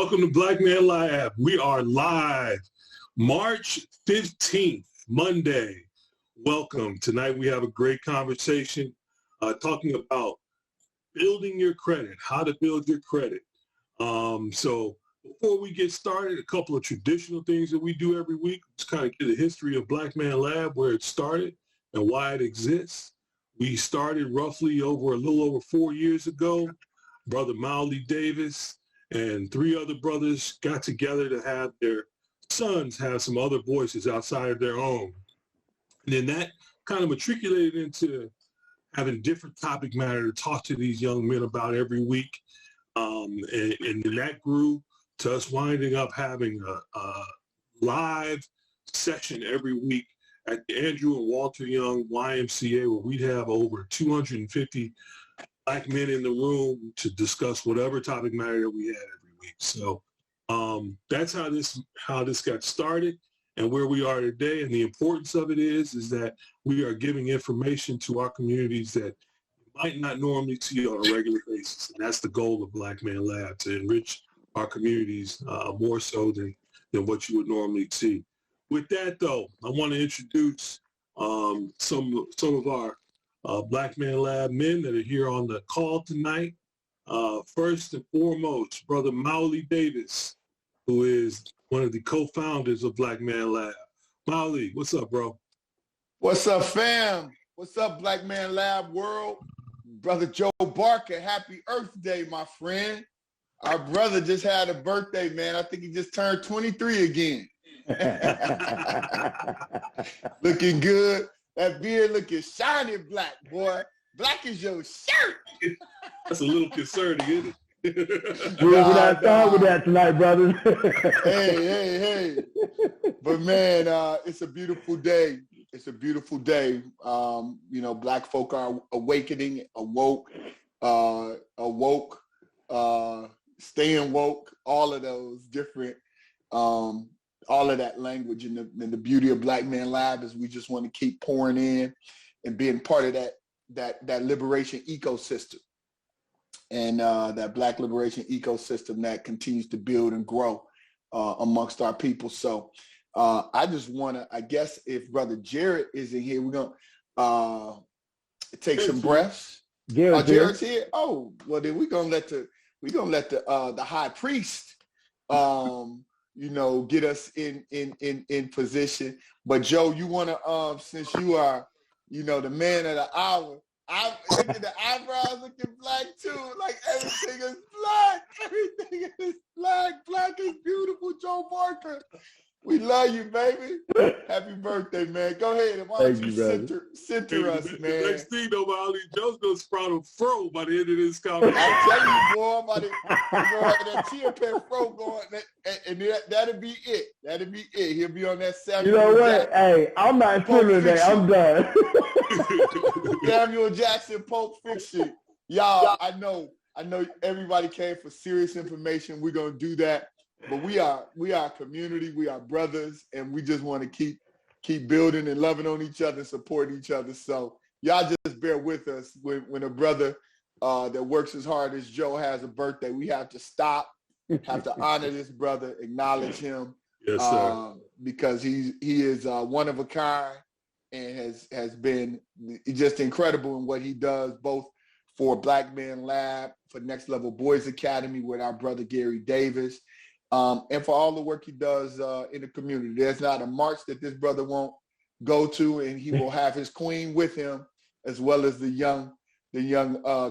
Welcome to Black Man Lab. We are live March 15th, Monday. Welcome. Tonight we have a great conversation talking about building your credit, how to build your credit. So before we get started, a couple of traditional things that we do every week. Just kind of get a history of Black Man Lab, where it started and why it exists. We started roughly a little over 4 years ago. Brother Chauntee Davis and three other brothers got together to have their sons have some other voices outside of their own. And then that kind of matriculated into having different topic matter to talk to these young men about every week. And then that grew to us winding up having a live session every week at the Andrew and Walter Young YMCA, where we'd have over 250 Black men in the room to discuss whatever topic matter that we had every week. So that's how this got started and where we are today. And the importance of it is that we are giving information to our communities that you might not normally see on a regular basis. And that's the goal of Black Man Lab, to enrich our communities more so than what you would normally see. With that, though, I want to introduce some of our Black Man Lab men that are here on the call tonight. First and foremost, Brother Chauntee Davis, who is one of the co-founders of Black Man Lab. Chauntee, what's up, bro? What's up, fam? What's up, Black Man Lab world? Brother Joe Barker, happy Earth Day, my friend. Our brother just had a birthday, man. I think he just turned 23 again. Looking good. That beard looking shiny black, boy. Black is your shirt. That's a little concerning, isn't it? We're not starting with that tonight, brothers. Hey. But man, it's a beautiful day. It's a beautiful day. Black folk are awakening, awoke, staying woke, all of those different, all of that language. And the beauty of Black Man Lab is we just want to keep pouring in and being part of that liberation ecosystem, and that Black liberation ecosystem that continues to build and grow amongst our people. So I just want to, I guess if Brother Jared is in here, we're going to take some breaths. Jared's here. Oh, well then we're going to let the high priest get us in position. But Joe, you want to, since you are, the man of the hour, I'm looking at the eyebrows looking black too. Like everything is black. Everything is black. Black is beautiful, Joe Barker. We love you, baby. Happy birthday, man. Go ahead and why don't you center us, man. Next thing though, Chauntee, Joe's going to sprout a fro by the end of this conversation. I'm telling you, boy, I'm about to have that chia pet fro going, and that'll be it. That'll be it. He'll be on that Samuel You know what? Jackson. Hey, I'm not feeling that. I'm done. Samuel Jackson, Pulp Fiction. Y'all, I know everybody came for serious information. We're going to do that. But we are a community, we are brothers, and we just want to keep building and loving on each other, supporting each other. So y'all just bear with us when a brother that works as hard as Joe has a birthday. We have to stop, have to honor this brother, acknowledge him. Yes, sir. Because he is one of a kind and has been just incredible in what he does, both for Black Man Lab, for Next Level Boys Academy with our brother Gary Davis, and for all the work he does in the community. There's not a march that this brother won't go to, and he will have his queen with him, as well as the young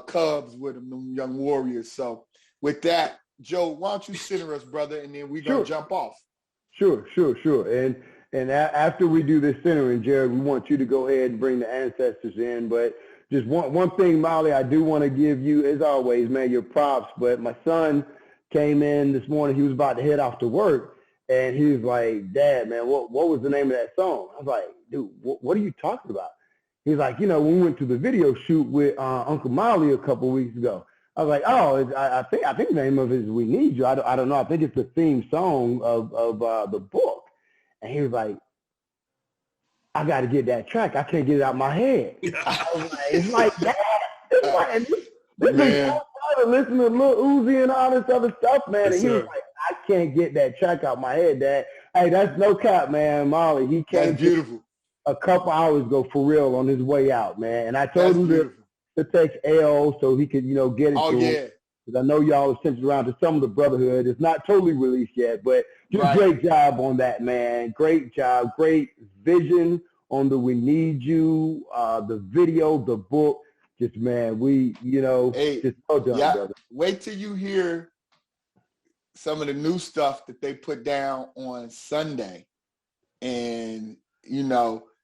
cubs with him, the young warriors. So with that, Joe, why don't you center us, brother, and then we're going to jump off. Sure. And after we do this centering, Jared, we want you to go ahead and bring the ancestors in. But just one thing, Molly, I do want to give you, as always, man, your props. But my son came in this morning. He was about to head off to work, and he was like, "Dad, man, what was the name of that song?" I was like, "Dude, what are you talking about?" He's like, when we went to the video shoot with Uncle Molly a couple of weeks ago. I was like, "Oh, I think the name of it is We Need You." I don't know. I think it's the theme song of the book. And he was like, "I got to get that track. I can't get it out of my head." I was like, "It's like that." This is so fun to listen to Lil Uzi and all this other stuff, man. Yes, and he was sir. like, can't get that track out my head. That's no cap, man. Molly, he came That's beautiful. a couple hours ago for real on his way out, man. And I told That's him to text L so he could, get it to him. Because I know y'all have sent it around to some of the brotherhood. It's not totally released yet, but do a great job on that, man. Great job. Great vision on the We Need You, the video, the book. Just, man, just well done, brother. Wait till you hear some of the new stuff that they put down on Sunday. And,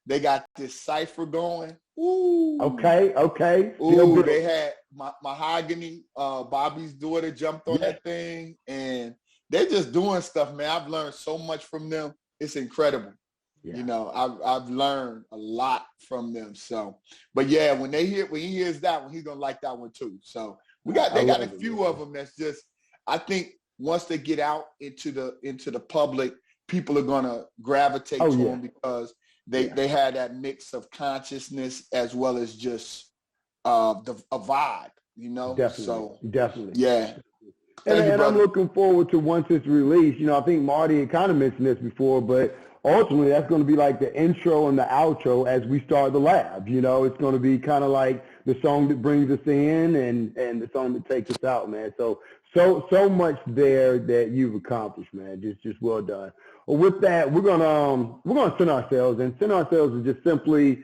they got this cipher going. Ooh. Okay. Ooh, they had Mahogany, Bobby's daughter jumped on that thing. And they're just doing stuff, man. I've learned so much from them. It's incredible. Yeah. I've learned a lot from them. So, but yeah, when he hears that one, he's gonna like that one too. So they got a few of them that's just, I think once they get out into the public, people are gonna gravitate to them because they had that mix of consciousness as well as just a vibe, Definitely. So definitely. Yeah. And I'm looking forward to once it's released. I think Marty had kind of mentioned this before, but ultimately that's going to be like the intro and the outro as we start the lab. It's going to be kind of like the song that brings us in and the song that takes us out, man. So much there that you've accomplished, man. Just well done. Well, with that, we're gonna send ourselves, and send ourselves is just simply,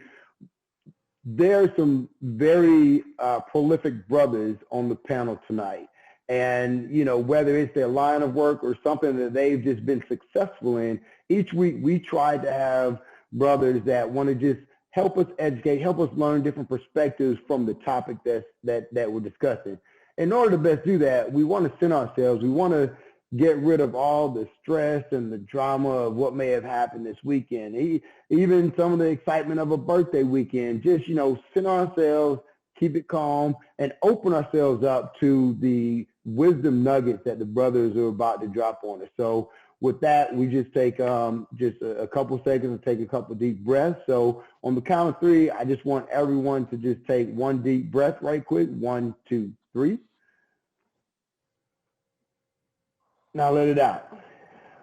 there's some very prolific brothers on the panel tonight. And, whether it's their line of work or something that they've just been successful in, each week we try to have brothers that want to just help us educate, help us learn different perspectives from the topic that we're discussing. In order to best do that, we want to send ourselves. We want to get rid of all the stress and the drama of what may have happened this weekend, even some of the excitement of a birthday weekend. Just, send ourselves, keep it calm, and open ourselves up to the wisdom nuggets that the brothers are about to drop on us. So with that, we just take just a couple seconds and take a couple deep breaths. So on the count of three, I just want everyone to just take one deep breath right quick. 1, 2, 3. Now let it out.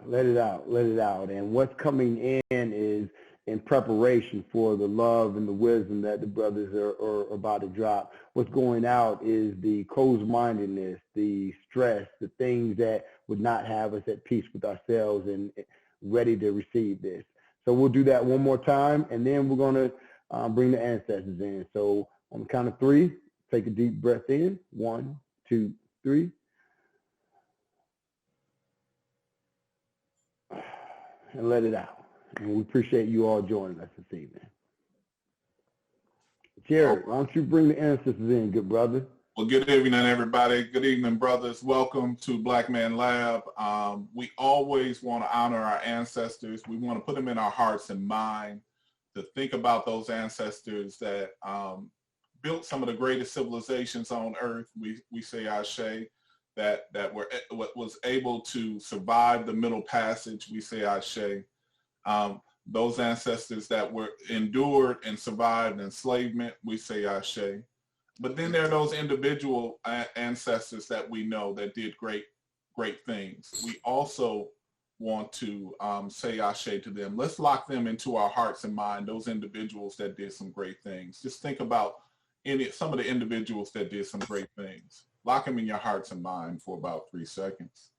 Let it out. Let it out. And what's coming in is in preparation for the love and the wisdom that the brothers are about to drop. What's going out is the closed-mindedness, the stress, the things that would not have us at peace with ourselves and ready to receive this. So we'll do that one more time, and then we're going to bring the ancestors in. So on the count of three, take a deep breath in. 1, 2, 3. And let it out. And we appreciate you all joining us this evening. Jared, why don't you bring the ancestors in, good brother? Well, good evening, everybody. Good evening, brothers. Welcome to Black Man Lab. We always want to honor our ancestors. We want to put them in our hearts and mind, to think about those ancestors that built some of the greatest civilizations on earth. We say Ashe. That was able to survive the Middle Passage, we say Ashe. Those ancestors that were endured and survived enslavement, we say Ashe. But then there are those individual ancestors that we know that did great things. We also want to say Ashe to them. Let's lock them into our hearts and mind, those individuals that did some great things. Just think about some of the individuals that did some great things. Lock them in your hearts and mind for about 3 seconds.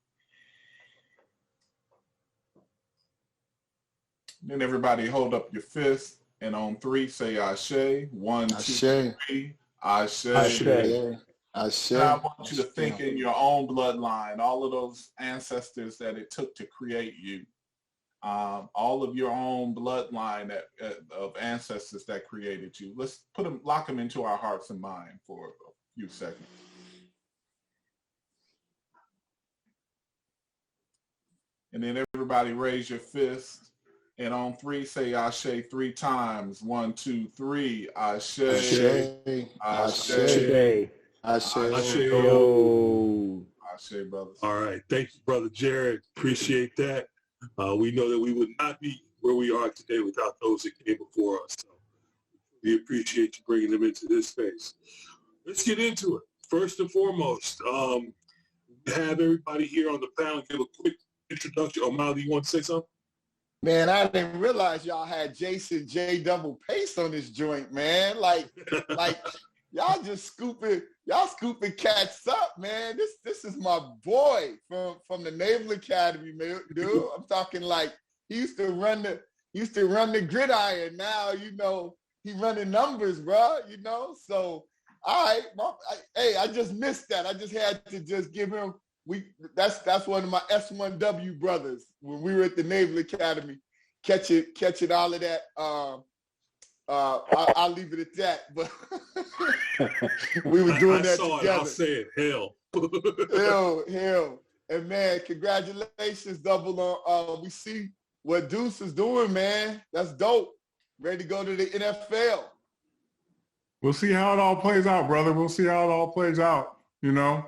Then everybody hold up your fist, and on 3 say Ashe. 1, 2, 3. Ashe. Ashe. Ashe. And I want you to think in your own bloodline, all of those ancestors that it took to create you. All of your own bloodline of ancestors that created you. Let's lock them into our hearts and mind for a few seconds. And then everybody raise your fist. And on 3, say Ashe 3 times. 1, 2, 3. Ashe. Ashe. Ashe. Ashe. Ashe. Ashe, brothers. All right. Thank you, Brother Jared. Appreciate that. We know that we would not be where we are today without those that came before us. So we appreciate you bringing them into this space. Let's get into it. First and foremost, have everybody here on the panel give a quick introduction? O'Malley, you want to say something? Man, I didn't realize y'all had Jason J double pace on this joint, man. Like y'all just scooping cats up, man. This is my boy from the Naval Academy, man, dude. I'm talking like he used to run the gridiron. Now, you know, he running numbers, bro, you know? So, all right, I just missed that. I just had to just give him, that's one of my S1W brothers when we were at the Naval Academy, catching all of that. I'll leave it at that, but we were doing that together. I'll say it, hell. hell. And man, congratulations, Double, on, we see what Deuce is doing, man. That's dope. Ready to go to the NFL. We'll see how it all plays out, brother. We'll see how it all plays out, you know.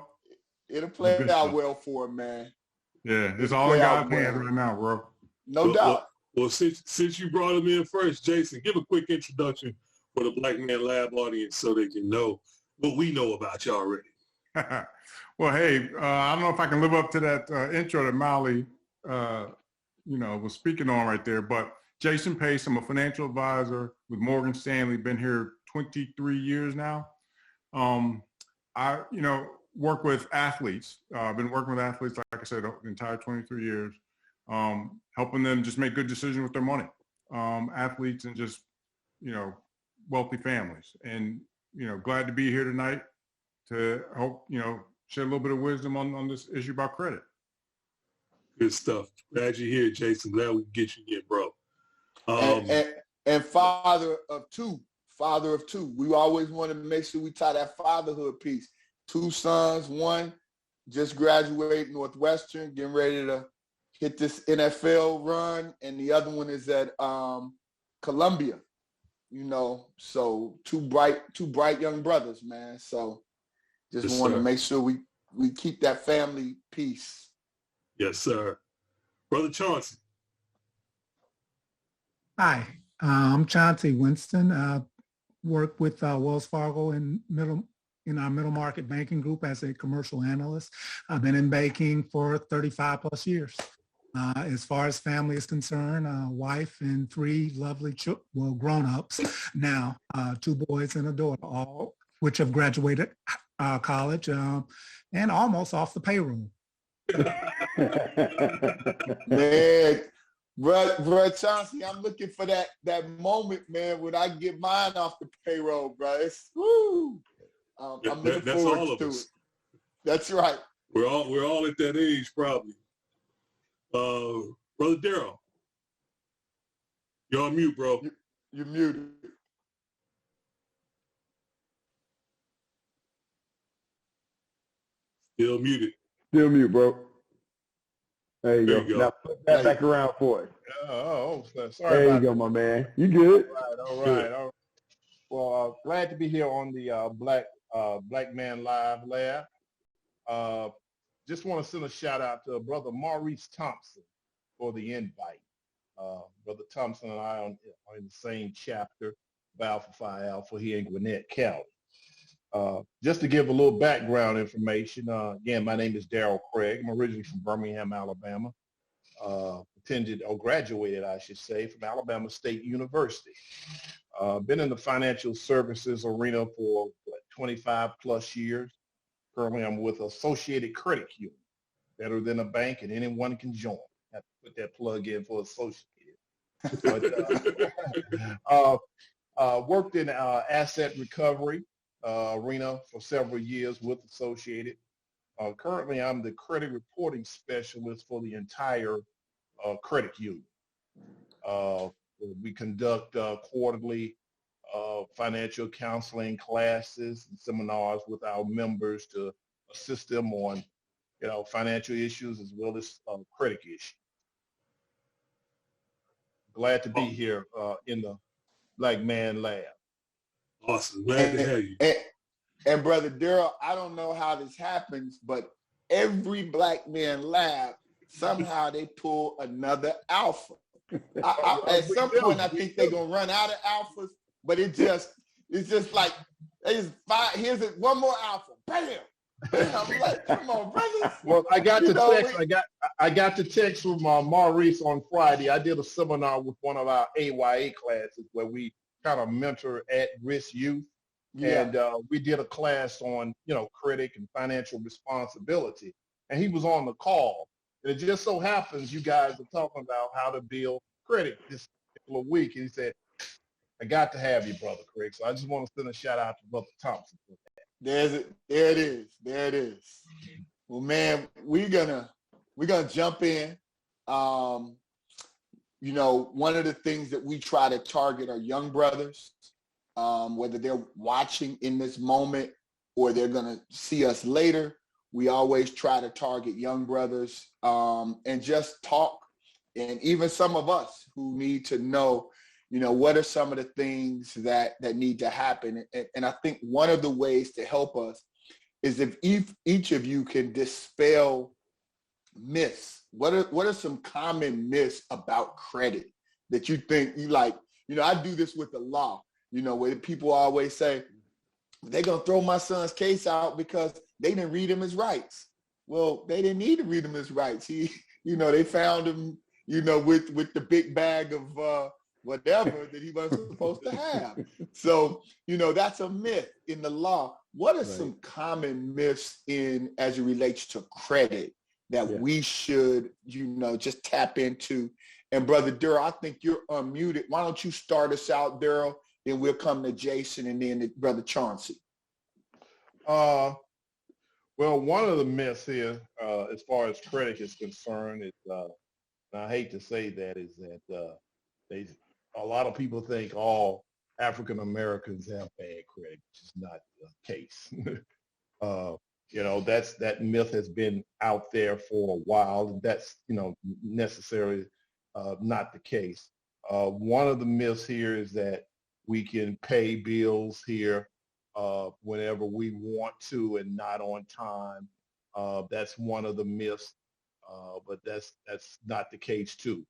It'll play out well for him, man. Yeah, it's all in God's hands right now, bro. No doubt. Well, since you brought him in first, Jason, give a quick introduction for the Black Man Lab audience so they can know what we know about you already. Well, hey, I don't know if I can live up to that intro that Mally, was speaking on right there, but Jason Pace, I'm a financial advisor with Morgan Stanley, been here 23 years now. I work with athletes. I've been working with athletes, like I said, the entire 23 years, helping them just make good decisions with their money. Athletes and just, wealthy families. And, glad to be here tonight to help, share a little bit of wisdom on this issue about credit. Good stuff. Glad you're here, Jason. Glad we can get you here, bro. And father of two. We always want to make sure we tie that fatherhood piece. 2 sons, one just graduated Northwestern, getting ready to hit this NFL run, and the other one is at Columbia. So two bright young brothers, man. So just want to make sure we keep that family piece. Yes, sir. Brother Chauncey. Hi, I'm Chauntee Winston. Work with Wells Fargo in our middle market banking group as a commercial analyst. I've been in banking for 35 plus years. As far as family is concerned, wife and 3 lovely grown-ups now, 2 boys and a daughter, all which have graduated college and almost off the payroll. Man, bro, Chauncey, I'm looking for that moment, man, when I get mine off the payroll, bro. It's woo. I'm looking forward to it. That's right. We're all at that age, probably. Brother Darryl, you're on mute, bro. You're muted. Still muted. Still mute, bro. There you go. Now put that back around for us. Sorry. There you go, my man. You good? All right. Well, glad to be here on the Black Man Live Lab. Just want to send a shout out to Brother Maurice Thompson for the invite. Brother Thompson and I are in the same chapter of Alpha Phi Alpha here in Gwinnett County. Just to give a little background information, again, my name is Darryl Craig. I'm originally from Birmingham, Alabama. Graduated, I should say, from Alabama State University. Been in the financial services arena for 25 plus years. Currently, I'm with Associated Credit Union, better than a bank, and anyone can join. I have to put that plug in for Associated. But worked in asset recovery arena for several years with Associated. Currently, I'm the credit reporting specialist for the entire credit union. We conduct quarterly financial counseling classes and seminars with our members to assist them on, financial issues as well as credit issues. Glad to be here in the Black Man Lab. Awesome. Glad to have you. And Brother Darryl, I don't know how this happens, but every Black Man Lab, somehow they pull another alpha. At some point, I think they're going to run out of alphas, but it's just like, here's one more alpha. Bam! I'm like, come on, brothers. Well, I got the text. I got the text from Maurice on Friday. I did a seminar with one of our AYA classes where we kind of mentor at-risk youth, and we did a class on credit and financial responsibility. And he was on the call. And it just so happens you guys are talking about how to build credit this particular week. And he said, I got to have you, Brother Craig. So I just want to send a shout out to Brother Thompson for that. There it is. Well, man, we're gonna jump in. One of the things that we try to target are young brothers, whether they're watching in this moment or they're gonna see us later. We always try to target young brothers and just talk, and even some of us who need to know, what are some of the things that need to happen. And I think one of the ways to help us is if each of you can dispel myths. What are some common myths about credit that you think you like? I do this with the law, where people always say, they're going to throw my son's case out because they didn't read him his rights. Well, they didn't need to read him his rights. They found him, with the big bag of whatever that he wasn't supposed to have. So, that's a myth in the law. What are some common myths as it relates to credit that we should, just tap into? And Brother Durrell, I think you're unmuted. Why don't you start us out, Durrell? Then we'll come to Jason and then to Brother Chauncey. Well, one of the myths here, as far as credit is concerned, is, and I hate to say that, is that a lot of people think all African Americans have bad credit, which is not the case. That myth has been out there for a while, and that's necessarily not the case. One of the myths here is that we can pay bills here whenever we want to and not on time. That's one of the myths, but that's not the case too,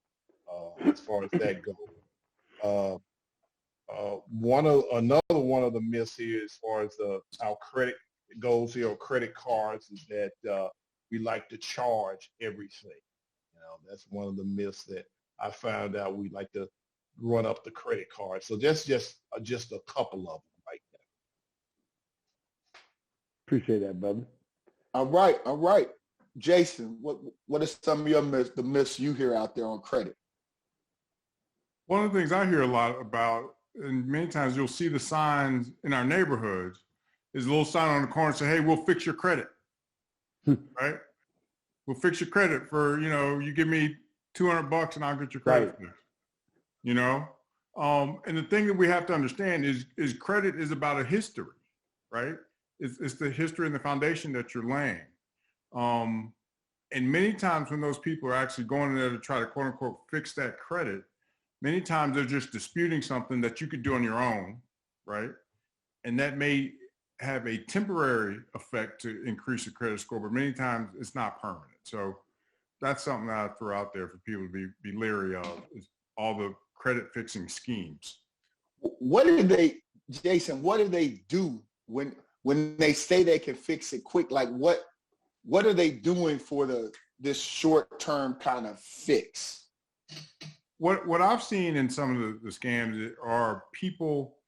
as far as that goes. Another one of the myths here, as far as our credit goes here, or credit cards, is that we like to charge everything. That's one of the myths that I found out. We like to run up the credit card. So that's just a couple of them right there. Appreciate that, brother. All right. Jason, what are some of your myths, the myths you hear out there on credit? One of the things I hear a lot about, and many times you'll see the signs in our neighborhoods, is a little sign on the corner say, hey, we'll fix your credit, right? We'll fix your credit for, you give me $200 and I'll get your credit fixed. And the thing that we have to understand is credit is about a history, right? It's the history and the foundation that you're laying. And many times when those people are actually going in there to try to quote unquote fix that credit, many times they're just disputing something that you could do on your own, right? And that may have a temporary effect to increase your credit score, but many times it's not permanent. So that's something that I throw out there for people to be leery of, is all the credit fixing schemes. Jason, what do they do when they say they can fix it quick? Like what are they doing for this short-term kind of fix? What I've seen in some of the scams are people,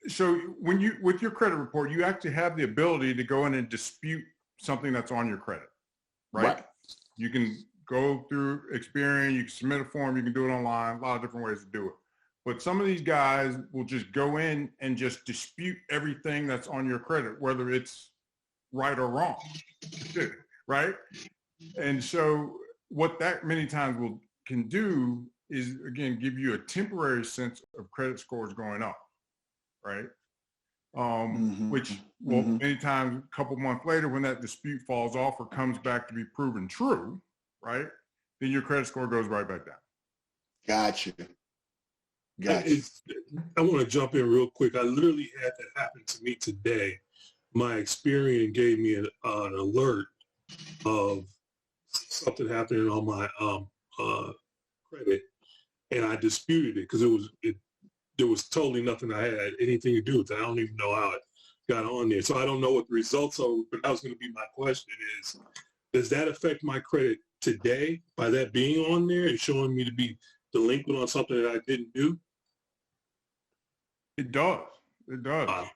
so with your credit report, you actually have the ability to go in and dispute something that's on your credit, right? You can go through Experian, you can submit a form, you can do it online, a lot of different ways to do it. But some of these guys will just go in and just dispute everything that's on your credit, whether it's right or wrong, right? And so what that many times can do is, again, give you a temporary sense of credit scores going up, right? Which will many times, a couple months later, when that dispute falls off or comes back to be proven true, right? Then your credit score goes right back down. Gotcha. I want to jump in real quick. I literally had that happen to me today. My Experian gave me an alert of something happening on my credit, and I disputed it because there was totally nothing I had anything to do with it. I don't even know how it got on there. So I don't know what the results are, but that was going to be my question is, does that affect my credit today by that being on there and showing me to be delinquent on something that I didn't do? It does. It does.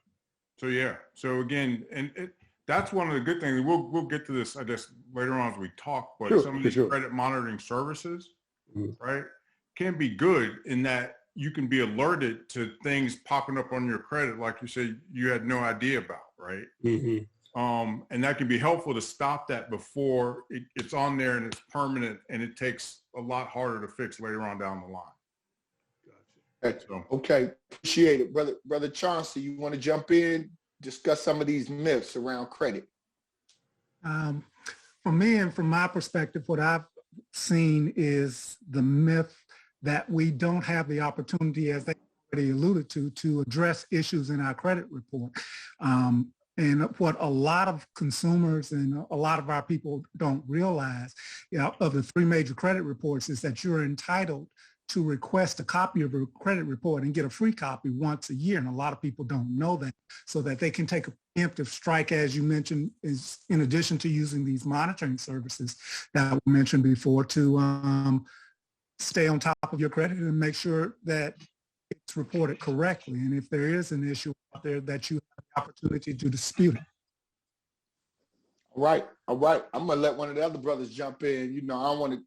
So yeah. So again, and that's one of the good things. We'll get to this, I guess, later on as we talk. But some of these credit monitoring services, right, can be good in that you can be alerted to things popping up on your credit, like you said, you had no idea about, right? And that can be helpful to stop that before it's on there and it's permanent, and it takes a lot harder to fix later on down the line. Okay, appreciate it. Brother Chauncey, you want to jump in, discuss some of these myths around credit? For me and from my perspective, what I've seen is the myth that we don't have the opportunity, as they already alluded to address issues in our credit report. And what a lot of consumers and a lot of our people don't realize, of the 3 major credit reports, is that you're entitled to request a copy of a credit report and get a free copy once a year. And a lot of people don't know that, so that they can take a preemptive strike, as you mentioned, is in addition to using these monitoring services that were mentioned before, to stay on top of your credit and make sure that it's reported correctly. And if there is an issue out there, that you have the opportunity to dispute it. All right. I'm going to let one of the other brothers jump in. I don't want to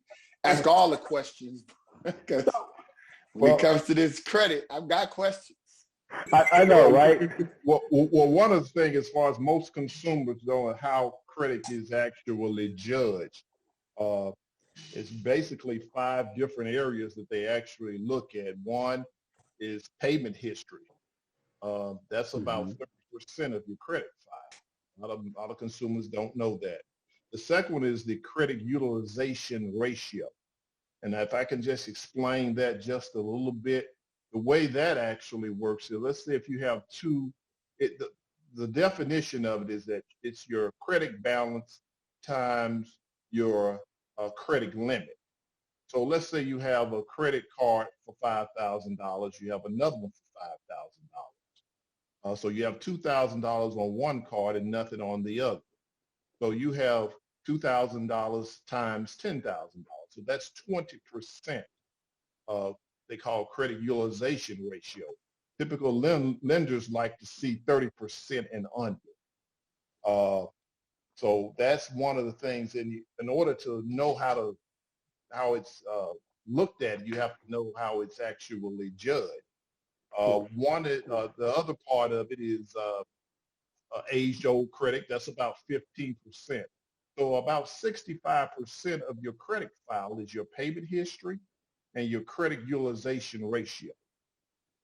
ask all the questions, because when it comes to this credit, I've got questions. I know, right? Well, one of the things, as far as most consumers know, how credit is actually judged, it's basically 5 different areas that they actually look at. One is payment history. That's about 30% of your credit file. A lot of consumers don't know that. The second one is the credit utilization ratio. And if I can just explain that just a little bit, the way that actually works is, let's say if you have the definition of it is that it's your credit balance times your credit limit. So let's say you have a credit card for $5,000, you have another one for $5,000. So you have $2,000 on one card and nothing on the other. So you have $2,000 times $10,000. So that's 20% of they call credit utilization ratio. Typical lenders like to see 30% and under. So that's one of the things. In order to know how it's looked at, you have to know how it's actually judged. The other part of it is age-old credit. That's about 15%. So about 65% of your credit file is your payment history and your credit utilization ratio.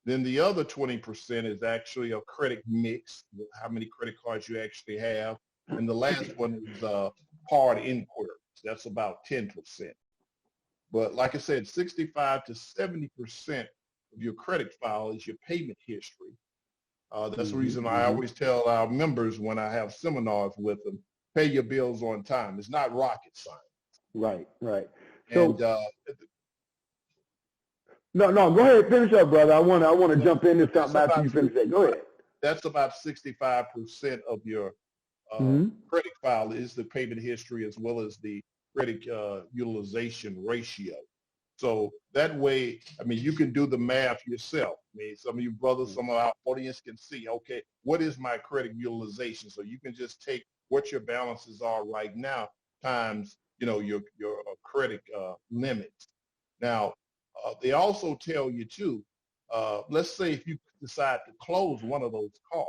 Then the other 20% is actually a credit mix, how many credit cards you actually have. And the last one is hard inquiries. That's about 10%. But like I said, 65 to 70% of your credit file is your payment history. That's the reason I always tell our members when I have seminars with them, pay your bills on time. It's not rocket science. Right. So, and, no, go ahead, finish up, brother. I want to jump into something after you finish that. Go ahead. That's about 65% of your credit file is the payment history, as well as the credit utilization ratio. So that way, you can do the math yourself. Some of you brothers, some of our audience can see, okay, what is my credit utilization? So you can just take what your balances are right now times, your credit limits. Now, they also tell you too, let's say if you decide to close one of those cards,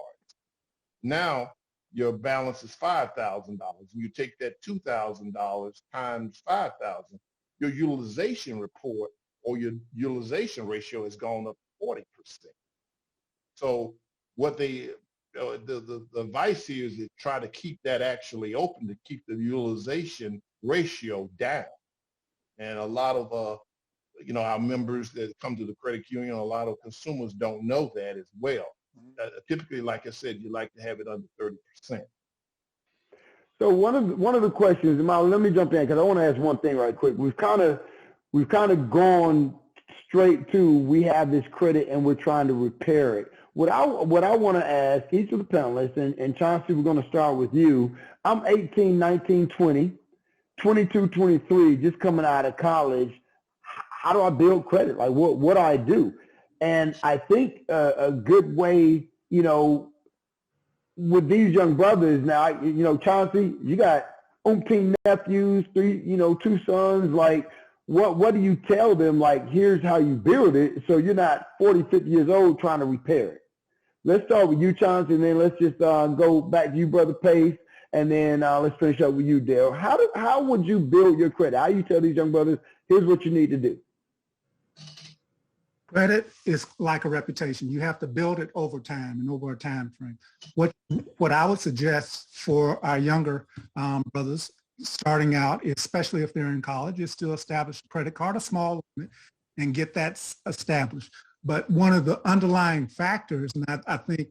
now your balance is $5,000. You take that $2,000 times 5,000, your utilization report or your utilization ratio has gone up 40%. So what the advice here is to try to keep that actually open, to keep the utilization ratio down. And a lot of our members that come to the credit union, a lot of consumers don't know that as well. Typically, like I said, you like to have it under 30%. So one of the questions, Molly, let me jump in because I want to ask one thing right quick. We've kind of gone straight to we have this credit and we're trying to repair it. What I want to ask each of the panelists, and Chauncey, we're going to start with you. I'm 18, 19, 20, 22, 23, just coming out of college. How do I build credit? Like, what do I do? And I think a good way, you know, with these young brothers now, you know, Chauncey, you got umpteen nephews, 2 sons. Like, what do you tell them? Like, here's how you build it, so you're not 40, 50 years old trying to repair it. Let's start with you, Chauncey, and then let's just go back to you, Brother Pace, and then let's finish up with you, Dale. How would you build your credit? How you tell these young brothers, here's what you need to do? Credit is like a reputation. You have to build it over time and over a time frame. What I would suggest for our younger brothers starting out, especially if they're in college, is to establish a credit card, a small limit, and get that established. But one of the underlying factors, and I think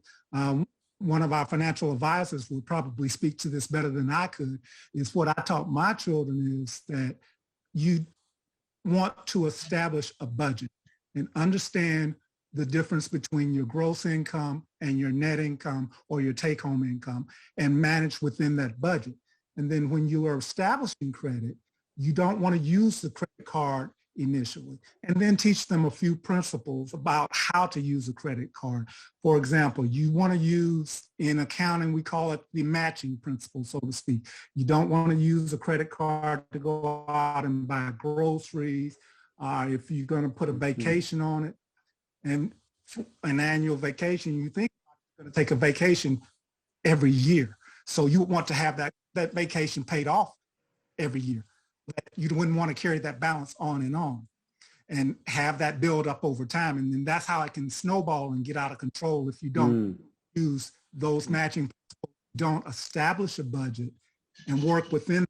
one of our financial advisors would probably speak to this better than I could, is what I taught my children is that you want to establish a budget and understand the difference between your gross income and your net income or your take-home income and manage within that budget. And then when you are establishing credit, you don't want to use the credit card initially, and then teach them a few principles about how to use a credit card. For example, you want to use, in accounting, we call it the matching principle, so to speak. You don't want to use a credit card to go out and buy groceries. If you're going to put a vacation on it, and an annual vacation, you think you're going to take a vacation every year. So you want to have that vacation paid off every year. You wouldn't want to carry that balance on and have that build up over time. And then that's how it can snowball and get out of control if you don't use those matching principles, don't establish a budget and work within.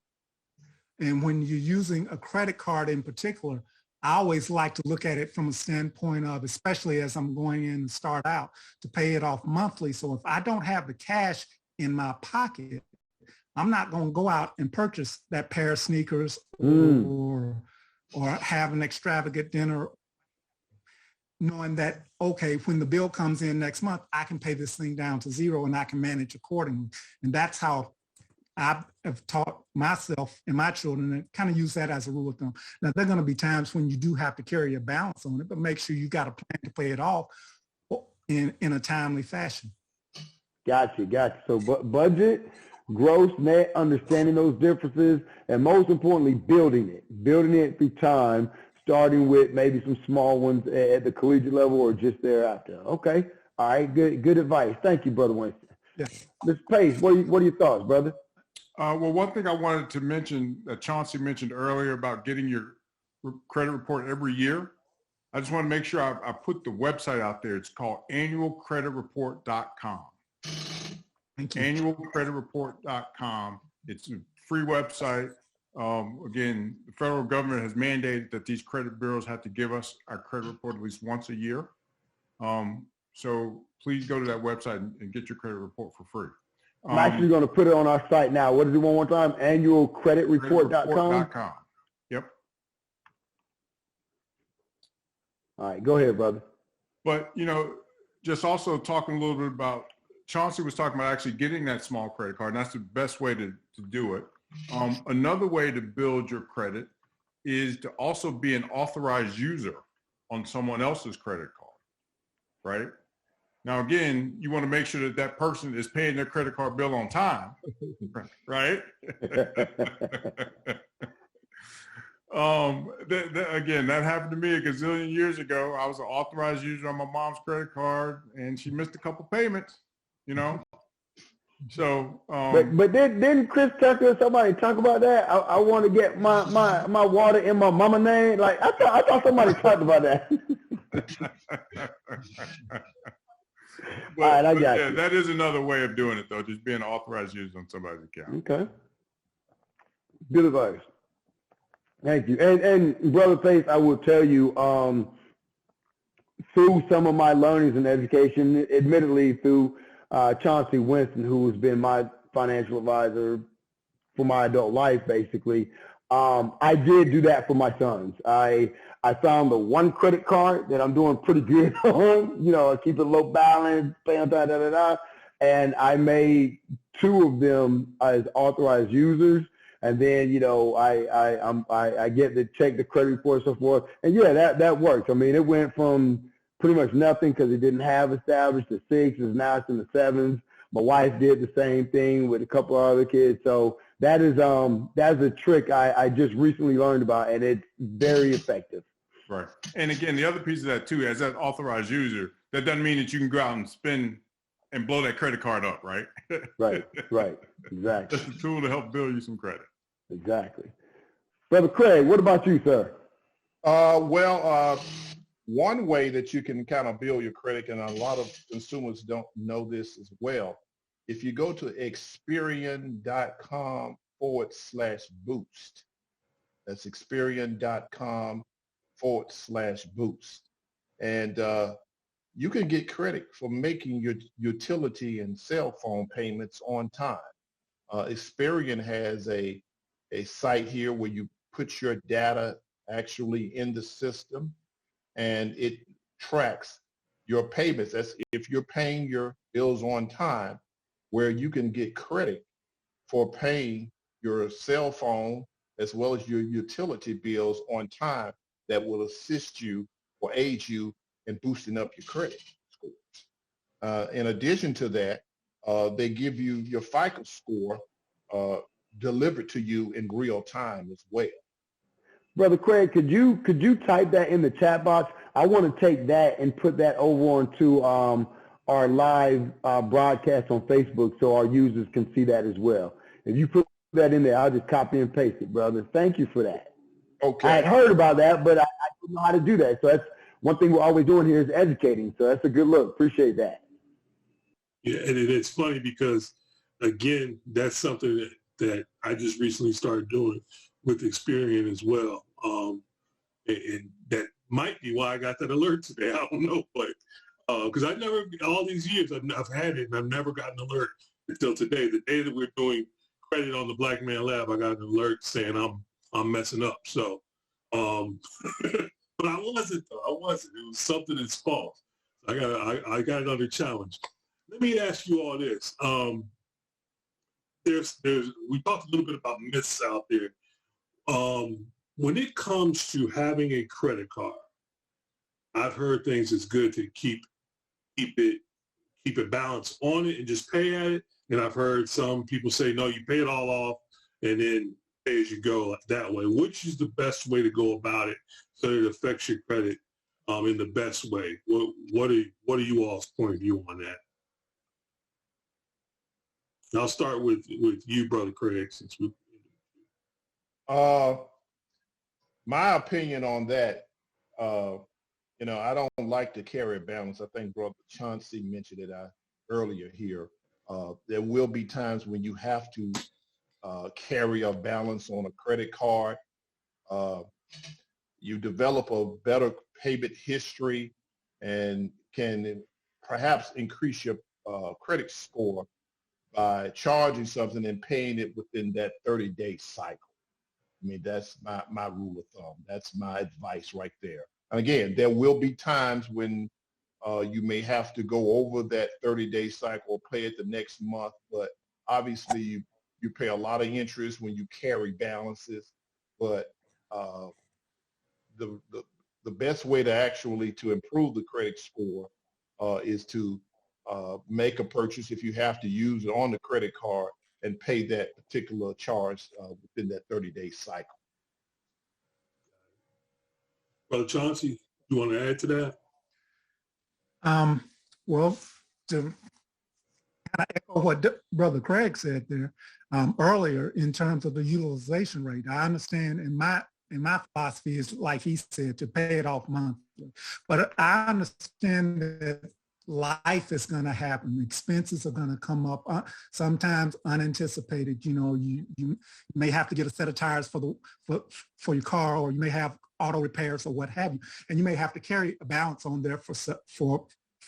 And when you're using a credit card in particular, I always like to look at it from a standpoint of, especially as I'm going in and start out, to pay it off monthly. So if I don't have the cash in my pocket, I'm not going to go out and purchase that pair of sneakers or have an extravagant dinner, knowing that, okay, when the bill comes in next month, I can pay this thing down to zero and I can manage accordingly. And that's how I have taught myself and my children, and kind of use that as a rule of thumb. Now, there are going to be times when you do have to carry a balance on it, but make sure you got a plan to pay it off in a timely fashion. Gotcha. So budget, gross, net, understanding those differences, and most importantly, building it through time, starting with maybe some small ones at the collegiate level or just thereafter. Okay. All right. Good advice. Thank you, Brother Winston. Yes. Mr. Pace, what are your thoughts, brother? Well, one thing I wanted to mention that Chauncey mentioned earlier about getting your credit report every year. I just want to make sure I put the website out there. It's called annualcreditreport.com. Thank you. Annualcreditreport.com. It's a free website. Again, the federal government has mandated that these credit bureaus have to give us our credit report at least once a year. So please go to that website and get your credit report for free. I'm actually going to put it on our site now. What is it one more time? Annualcreditreport.com. Yep. All right, go ahead, brother. But, just also talking a little bit about, Chauncey was talking about actually getting that small credit card, and that's the best way to do it. Another way to build your credit is to also be an authorized user on someone else's credit card, right? Now, again, you want to make sure that person is paying their credit card bill on time, right? Again, that happened to me a gazillion years ago. I was an authorized user on my mom's credit card, and she missed a couple payments, So, but didn't Chris Tucker or somebody talk about that? I want to get my water in my mama name. Like I thought somebody talked about that. All right, I got you. That is another way of doing it, though, just being an authorized user on somebody's account. Okay. Good advice. Thank you. And Brother Pace, I will tell you, through some of my learnings in education, admittedly through Chauntee Winston, who has been my financial advisor for my adult life, basically, I did do that for my sons. I found the one credit card that I'm doing pretty good on. You know, I keep it low balance, pay on time, and I made 2 of them as authorized users. And then, you know, I get to check the credit report and so forth. And yeah, that works. I mean, it went from pretty much nothing because it didn't have established to 6s. Now it's in the 7s. My wife did the same thing with a couple of other kids. So that's a trick I just recently learned about, and it's very effective. Right. And again, the other piece of that too, as that authorized user, that doesn't mean that you can go out and spend and blow that credit card up, right? Right. Exactly. That's a tool to help build you some credit. Exactly. Brother Craig, what about you, sir? One way that you can kind of build your credit, and a lot of consumers don't know this as well, if you go to Experian.com/boost, that's Experian.com/boost. And you can get credit for making your utility and cell phone payments on time. Experian has a site here where you put your data actually in the system, and it tracks your payments. That's if you're paying your bills on time, where you can get credit for paying your cell phone as well as your utility bills on time, that will assist you or aid you in boosting up your credit scores. In addition to that, they give you your FICO score delivered to you in real time as well. Brother Craig, could you type that in the chat box? I want to take that and put that over onto our live broadcast on Facebook so our users can see that as well. If you put that in there, I'll just copy and paste it, brother. Thank you for that. Okay. I had heard about that, but I didn't know how to do that. So that's one thing we're always doing here is educating. So that's a good look. Appreciate that. Yeah, and it's funny because, again, that's something that I just recently started doing with Experian as well. And that might be why I got that alert today. I don't know, but because I never, all these years, I've had it, and I've never gotten an alert until today. The day that we're doing credit on the Black Man Lab, I got an alert saying I'm messing up. So, but I wasn't though. I wasn't. It was something that's false. I got it under challenge. Let me ask you all this. We talked a little bit about myths out there. When it comes to having a credit card, I've heard things it's good to keep it balanced on it and just pay at it. And I've heard some people say, no, you pay it all off and then pay as you go that way. Which is the best way to go about it so that it affects your credit in the best way? What are you all's point of view on that? And I'll start with you, Brother Craig, since we. My opinion on that, I don't like to carry a balance. I think Brother Chauncey mentioned it earlier here. There will be times when you have to carry a balance on a credit card. You develop a better payment history and can perhaps increase your credit score by charging something and paying it within that 30-day cycle. I mean, that's my rule of thumb. That's my advice right there. And again, there will be times when you may have to go over that 30-day cycle or pay it the next month, but obviously you pay a lot of interest when you carry balances. But the best way to improve the credit score is to make a purchase if you have to use it on the credit card and pay that particular charge within that 30-day cycle. Brother Chauncey, you want to add to that? Well, to kind of echo what Brother Craig said there earlier in terms of the utilization rate, I understand in my philosophy is, like he said, to pay it off monthly. But I understand that life is going to happen. Expenses are going to come up, sometimes unanticipated. You may have to get a set of tires for your car, or you may have auto repairs or what have you, and you may have to carry a balance on there for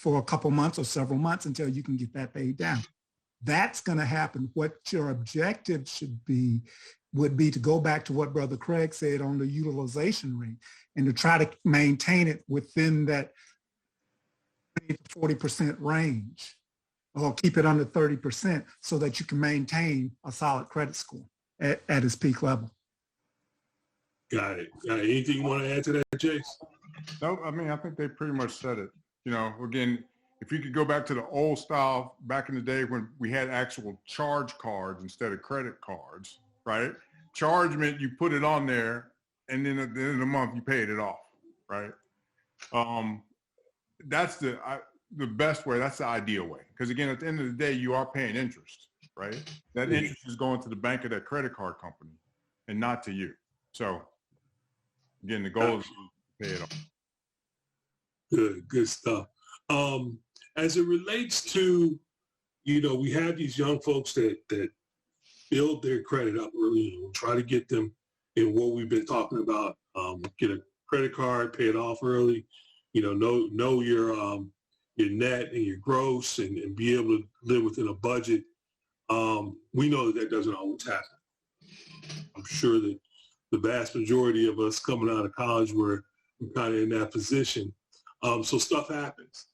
a couple months or several months until you can get that paid down. That's going to happen. What your objective would be to go back to what Brother Craig said on the utilization rate and to try to maintain it within that 40% range, or keep it under 30% so that you can maintain a solid credit score at its peak level. Got it. Anything you want to add to that, Jace? No, I mean, I think they pretty much said it. You know, again, if you could go back to the old style back in the day when we had actual charge cards instead of credit cards, right? Charge meant you put it on there and then at the end of the month you paid it off, right? That's the best way. That's the ideal way. Because again, at the end of the day, you are paying interest, right? That interest is going to the bank of that credit card company and not to you. So again, the goal is to pay it off. Good stuff. As it relates to, you know, we have these young folks that build their credit up early and try to get them in what we've been talking about, get a credit card, pay it off early, you know your net and your gross and be able to live within a budget. We know that doesn't always happen. I'm sure that the vast majority of us coming out of college were kind of in that position. So stuff happens.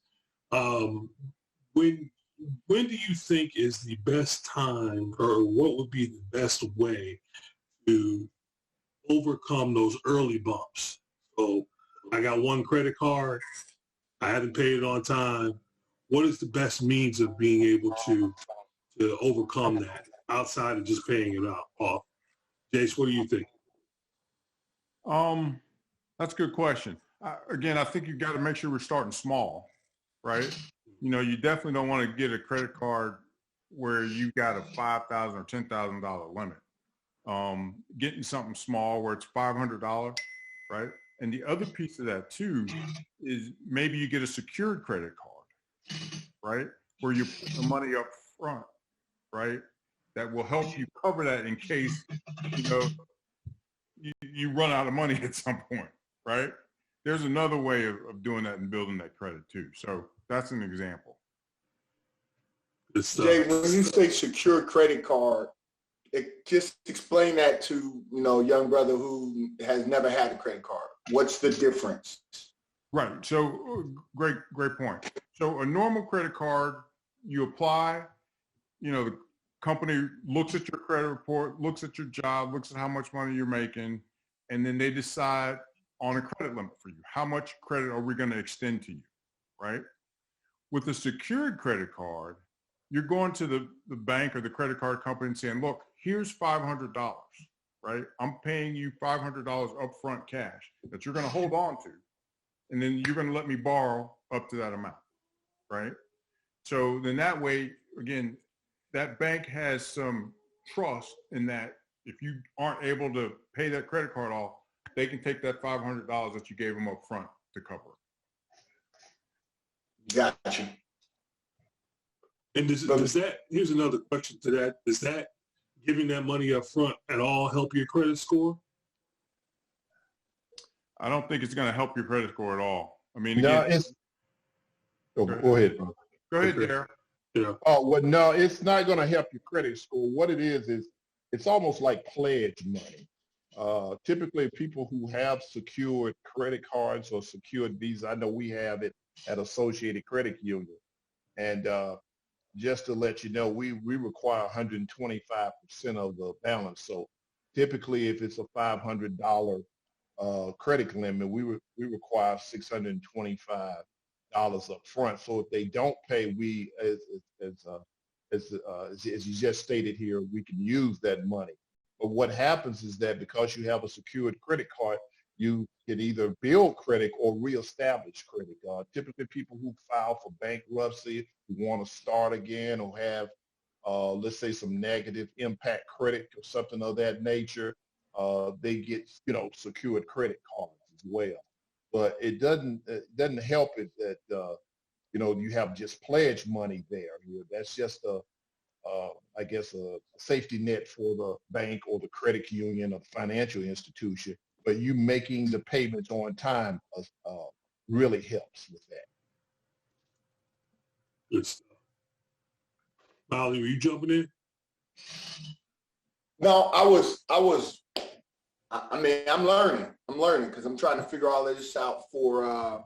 When do you think is the best time, or what would be the best way to overcome those early bumps? So I got one credit card, I haven't paid it on time. What is the best means of being able to overcome that outside of just paying it off? Jace, what do you think? That's a good question. Again, I think you've got to make sure we're starting small, right? You know, you definitely don't want to get a credit card where you got a $5,000 or $10,000 limit. Getting something small where it's $500, right? And the other piece of that too is maybe you get a secured credit card, right? Where you put the money up front, right? That will help you cover that in case, you know, you run out of money at some point, right? There's another way of doing that and building that credit too. So that's an example. Jay, when you say secure credit card, just explain that to, you know, a young brother who has never had a credit card. What's the difference? Right. So great point. So a normal credit card, you apply, you know, the company looks at your credit report, looks at your job, looks at how much money you're making, and then they decide on a credit limit for you. How much credit are we going to extend to you, right? With a secured credit card, you're going to the bank or the credit card company and saying, look, here's $500, right? I'm paying you $500 upfront cash that you're going to hold on to, and then you're going to let me borrow up to that amount, right? So then that way, again, that bank has some trust in that if you aren't able to pay that credit card off, they can take that $500 that you gave them up front to cover it. Gotcha. And does that, here's another question to that, does that giving that money up front at all help your credit score? I don't think it's going to help your credit score at all. I mean, No, again, go ahead, bro. Go ahead, Darryl. Yeah. Oh, well, no, it's not going to help your credit score. What it is it's almost like pledge money. Typically, people who have secured credit cards or secured Visa, I know we have it at Associated Credit Union. And just to let you know, we require 125% of the balance. So typically, if it's a $500 credit limit, we require $625 up front. So if they don't pay, we, as you just stated here, we can use that money. But what happens is that because you have a secured credit card, you can either build credit or reestablish credit. Typically, people who file for bankruptcy, who want to start again or have, let's say, some negative impact credit or something of that nature, they get, you know, secured credit cards as well. But it doesn't help it that, you know, you have just pledge money there. That's just I guess a safety net for the bank or the credit union or the financial institution. But you making the payments on time really helps with that. Good stuff. Molly, were you jumping in? No, I mean, I'm learning because I'm trying to figure all of this out for,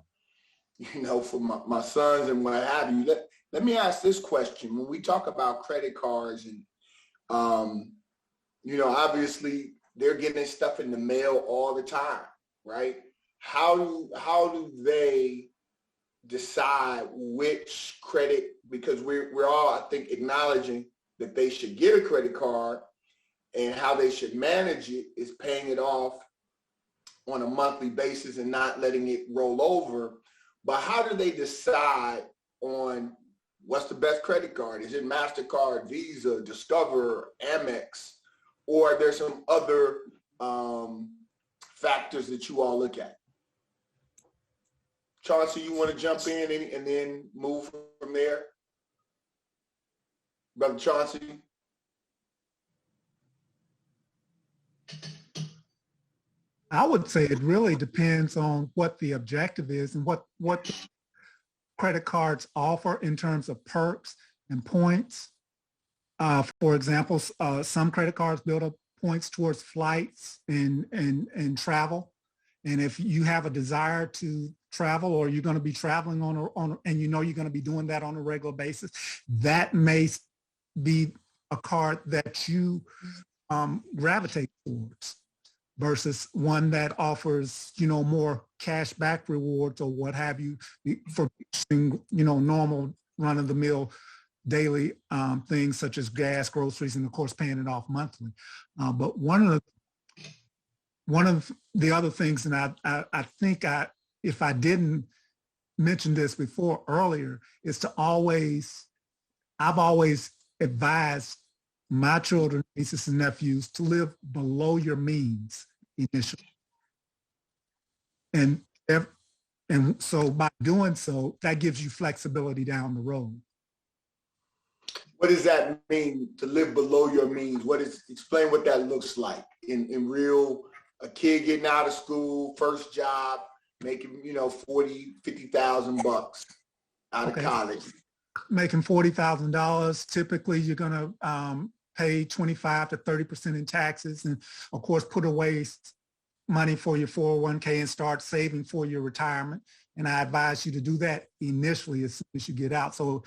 for my sons and what have you. Let me ask this question. When we talk about credit cards and, obviously they're getting stuff in the mail all the time, right? How do they decide which credit, because we're all, I think, acknowledging that they should get a credit card, and how they should manage it is paying it off on a monthly basis and not letting it roll over. But how do they decide on what's the best credit card? Is it MasterCard, Visa, Discover, Amex, or are there some other factors that you all look at? Chauncey, you want to jump in and then move from there? Brother Chauncey? I would say it really depends on what the objective is and what credit cards offer in terms of perks and points. For example, some credit cards build up points towards flights and travel. And if you have a desire to travel, or you're going to be traveling and you're going to be doing that on a regular basis, that may be a card that you gravitate towards, versus one that offers, more cash back rewards or what have you for, normal run-of-the-mill daily things such as gas, groceries, and of course paying it off monthly. But one of the other things, and I think if I didn't mention this before earlier, is I've always advised my children, nieces and nephews to live below your means initially. And so by doing so, that gives you flexibility down the road. What does that mean, to live below your means? Explain what that looks like in real, a kid getting out of school, first job, making, $40,000, $50,000 out of college. Making $40,000, typically you're going to pay 25 to 30% in taxes, and of course put away money for your 401k and start saving for your retirement. And I advise you to do that initially as soon as you get out. So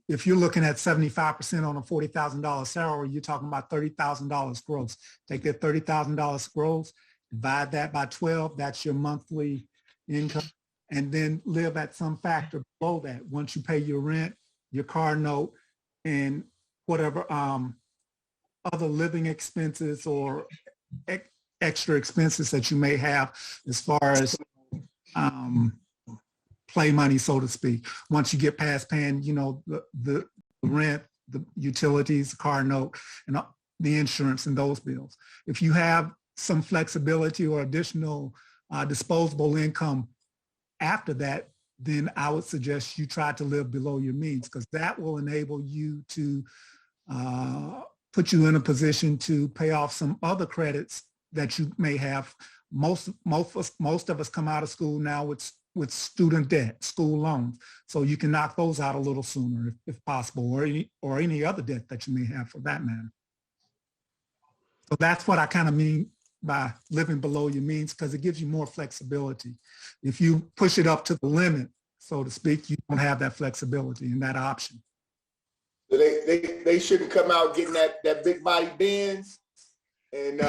if you're looking at 75% on a $40,000 salary, you're talking about $30,000 gross. Take that $30,000 gross, divide that by 12, that's your monthly income, and then live at some factor below that. Once you pay your rent, your car note, and whatever other living expenses or extra expenses that you may have as far as play money, so to speak. Once you get past paying, the rent, the utilities, the car note, and the insurance and those bills. If you have some flexibility or additional disposable income after that, then I would suggest you try to live below your means, because that will enable you to put you in a position to pay off some other credits that you may have. Most of us come out of school now with student debt, school loans. So you can knock those out a little sooner if possible, or any other debt that you may have for that matter. So that's what I kind of mean by living below your means, because it gives you more flexibility. If you push it up to the limit, so to speak, you don't have that flexibility and that option. So they shouldn't come out getting that big body Benz and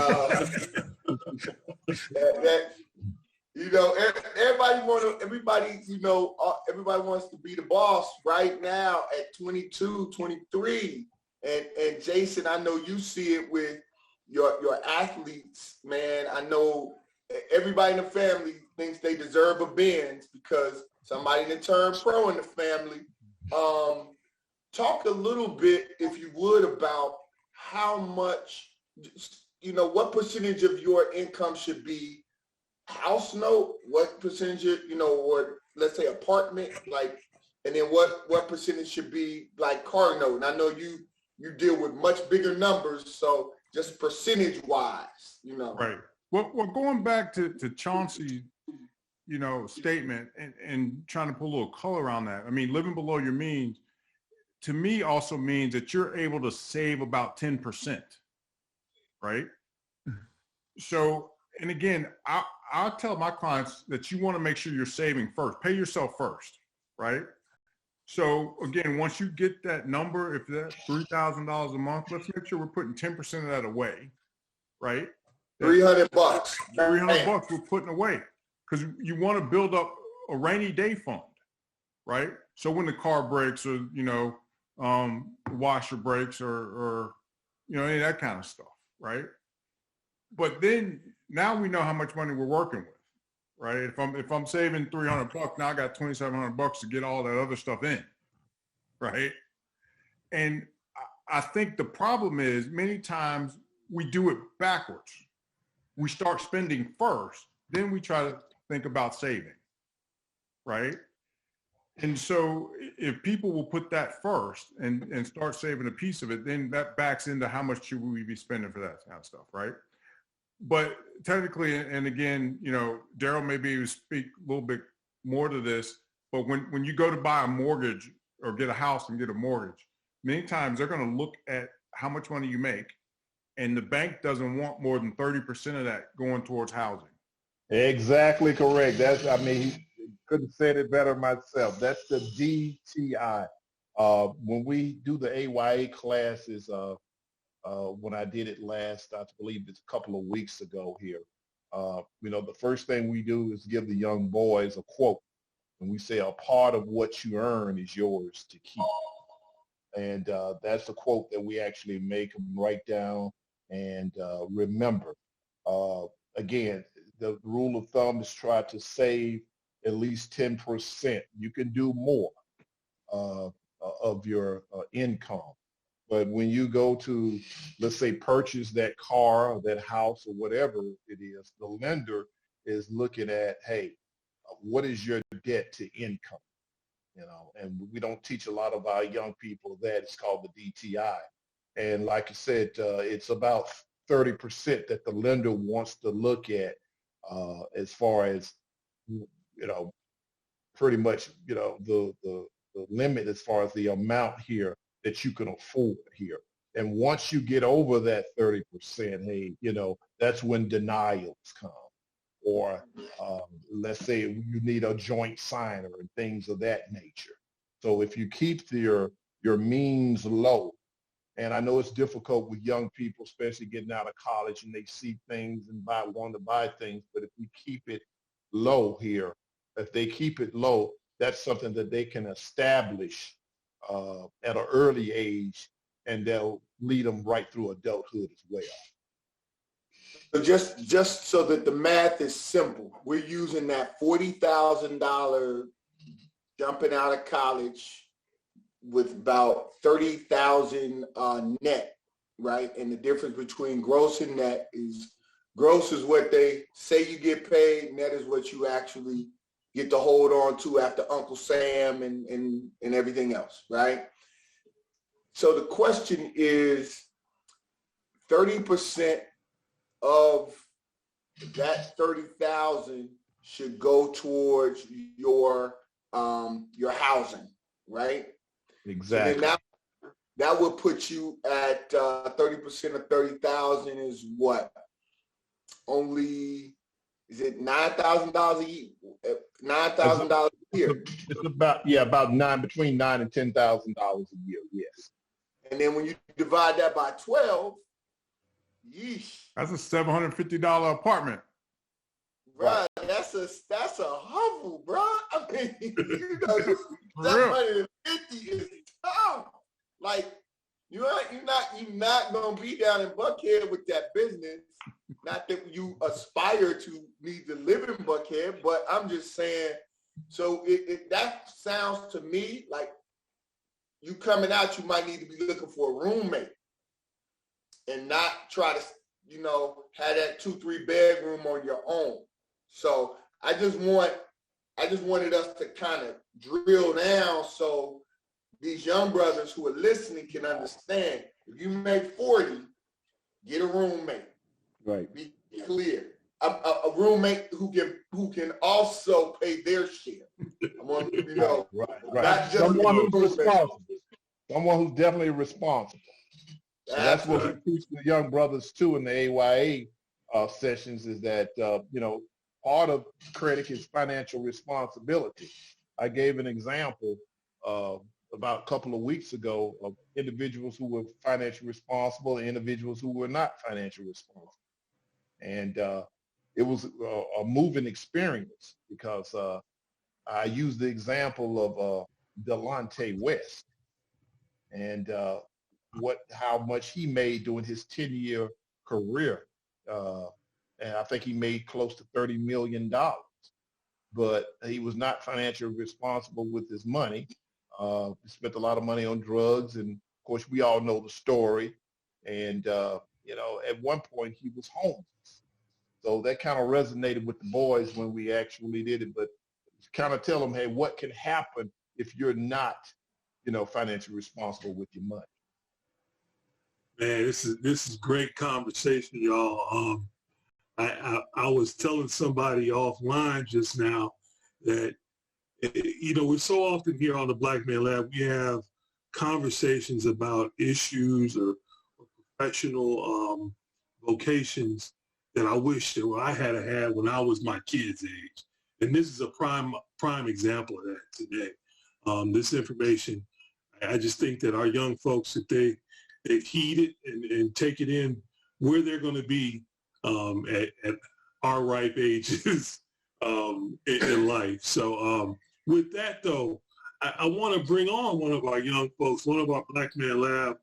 everybody wants to be the boss right now at 22, 23. And Jason, I know you see it with your athletes, man. I know everybody in the family thinks they deserve a Benz because somebody that turned pro in the family. Talk a little bit, if you would, about how much, what percentage of your income should be house note, what percentage, or let's say apartment, and then what percentage should be like car note. And I know you deal with much bigger numbers, so just percentage wise, Right. Well, going back to Chauncey's, statement and trying to put a little color on that. I mean, living below your means, to me also means that you're able to save about 10%, right? So, and again, I'll tell my clients that you want to make sure you're saving first. Pay yourself first, right? So again, once you get that number, if that's $3,000 a month, let's make sure we're putting 10% of that away, right? $300. $300 we're putting away, because you want to build up a rainy day fund, right? So when the car breaks, or washer breaks, or any of that kind of stuff, right? But then now we know how much money we're working with, right? If I'm saving $300, now I got $2,700 to get all that other stuff in, right? And I think the problem is many times we do it backwards. We start spending first, then we try to think about saving, right? And so if people will put that first and start saving a piece of it, then that backs into how much should we be spending for that kind of stuff, right? But technically, and again, Daryl may be able to speak a little bit more to this, but when you go to buy a mortgage or get a house and get a mortgage, many times they're going to look at how much money you make, and the bank doesn't want more than 30% of that going towards housing. Exactly correct. Couldn't have said it better myself. That's the DTI. When we do the AYA classes, when I did it last, I believe it's a couple of weeks ago here, the first thing we do is give the young boys a quote. And we say, a part of what you earn is yours to keep. And that's the quote that we actually make them write down and remember. Again, the rule of thumb is try to save at least 10%. You can do more of your income. But when you go to, let's say, purchase that car or that house or whatever it is, the lender is looking at, hey, what is your debt to income? And we don't teach a lot of our young people that. It's called the DTI. And like I said, it's about 30% that the lender wants to look at as far as, pretty much, the limit as far as the amount here that you can afford here. And once you get over that 30%, hey, that's when denials come. Or let's say you need a joint signer and things of that nature. So if you keep your means low, and I know it's difficult with young people, especially getting out of college, and they see things and want to buy things, but if we keep it low here, if they keep it low, that's something that they can establish at an early age, and they'll lead them right through adulthood as well. So just so that the math is simple, we're using that $40,000 jumping out of college with about 30,000 net, right? And the difference between gross and net is gross is what they say you get paid, net is what you actually get to hold on to after Uncle Sam and everything else, right? So the question is 30% of that 30,000 should go towards your housing, right? Exactly. So that would put you at 30% of 30,000 is what? Only, is it $9,000 a year? $9,000 a year. It's about between $9,000 and $10,000 a year. Yes. And then when you divide that by 12, yeesh. That's a $750 apartment. Right. That's a hovel, bro. I mean, $750 is tough. Like, you're not gonna be down in Buckhead with that business. Not that you aspire to need to live in Buckhead, but I'm just saying. So that sounds to me like you coming out, you might need to be looking for a roommate and not try to, have that 2-3 bedroom on your own. So I just wanted us to kind of drill down so these young brothers who are listening can understand. If you make 40, get a roommate. Right. Be clear. A roommate who can also pay their share. I want you to know. Right. Not just Someone who's responsible. Someone who's definitely responsible. So that's what we teach the young brothers too in the AYA sessions, is that, part of credit is financial responsibility. I gave an example about a couple of weeks ago of individuals who were financially responsible and individuals who were not financially responsible. And it was a moving experience because I used the example of Delonte West and how much he made during his 10-year career. And I think he made close to $30 million, but he was not financially responsible with his money. He spent a lot of money on drugs, and of course we all know the story. And at one point he was homeless. So that kind of resonated with the boys when we actually did it, but kind of tell them, hey, what can happen if you're not, financially responsible with your money? Man, this is great conversation, y'all. I was telling somebody offline just now that, we're so often here on the Black Man Lab, we have conversations about issues or professional vocations that I wish that I had when I was my kid's age. And this is a prime example of that today. This information, I just think that our young folks, if they heed it and take it in where they're going to be at our ripe ages in life. So with that, though, I want to bring on one of our young folks, one of our Black Man Lab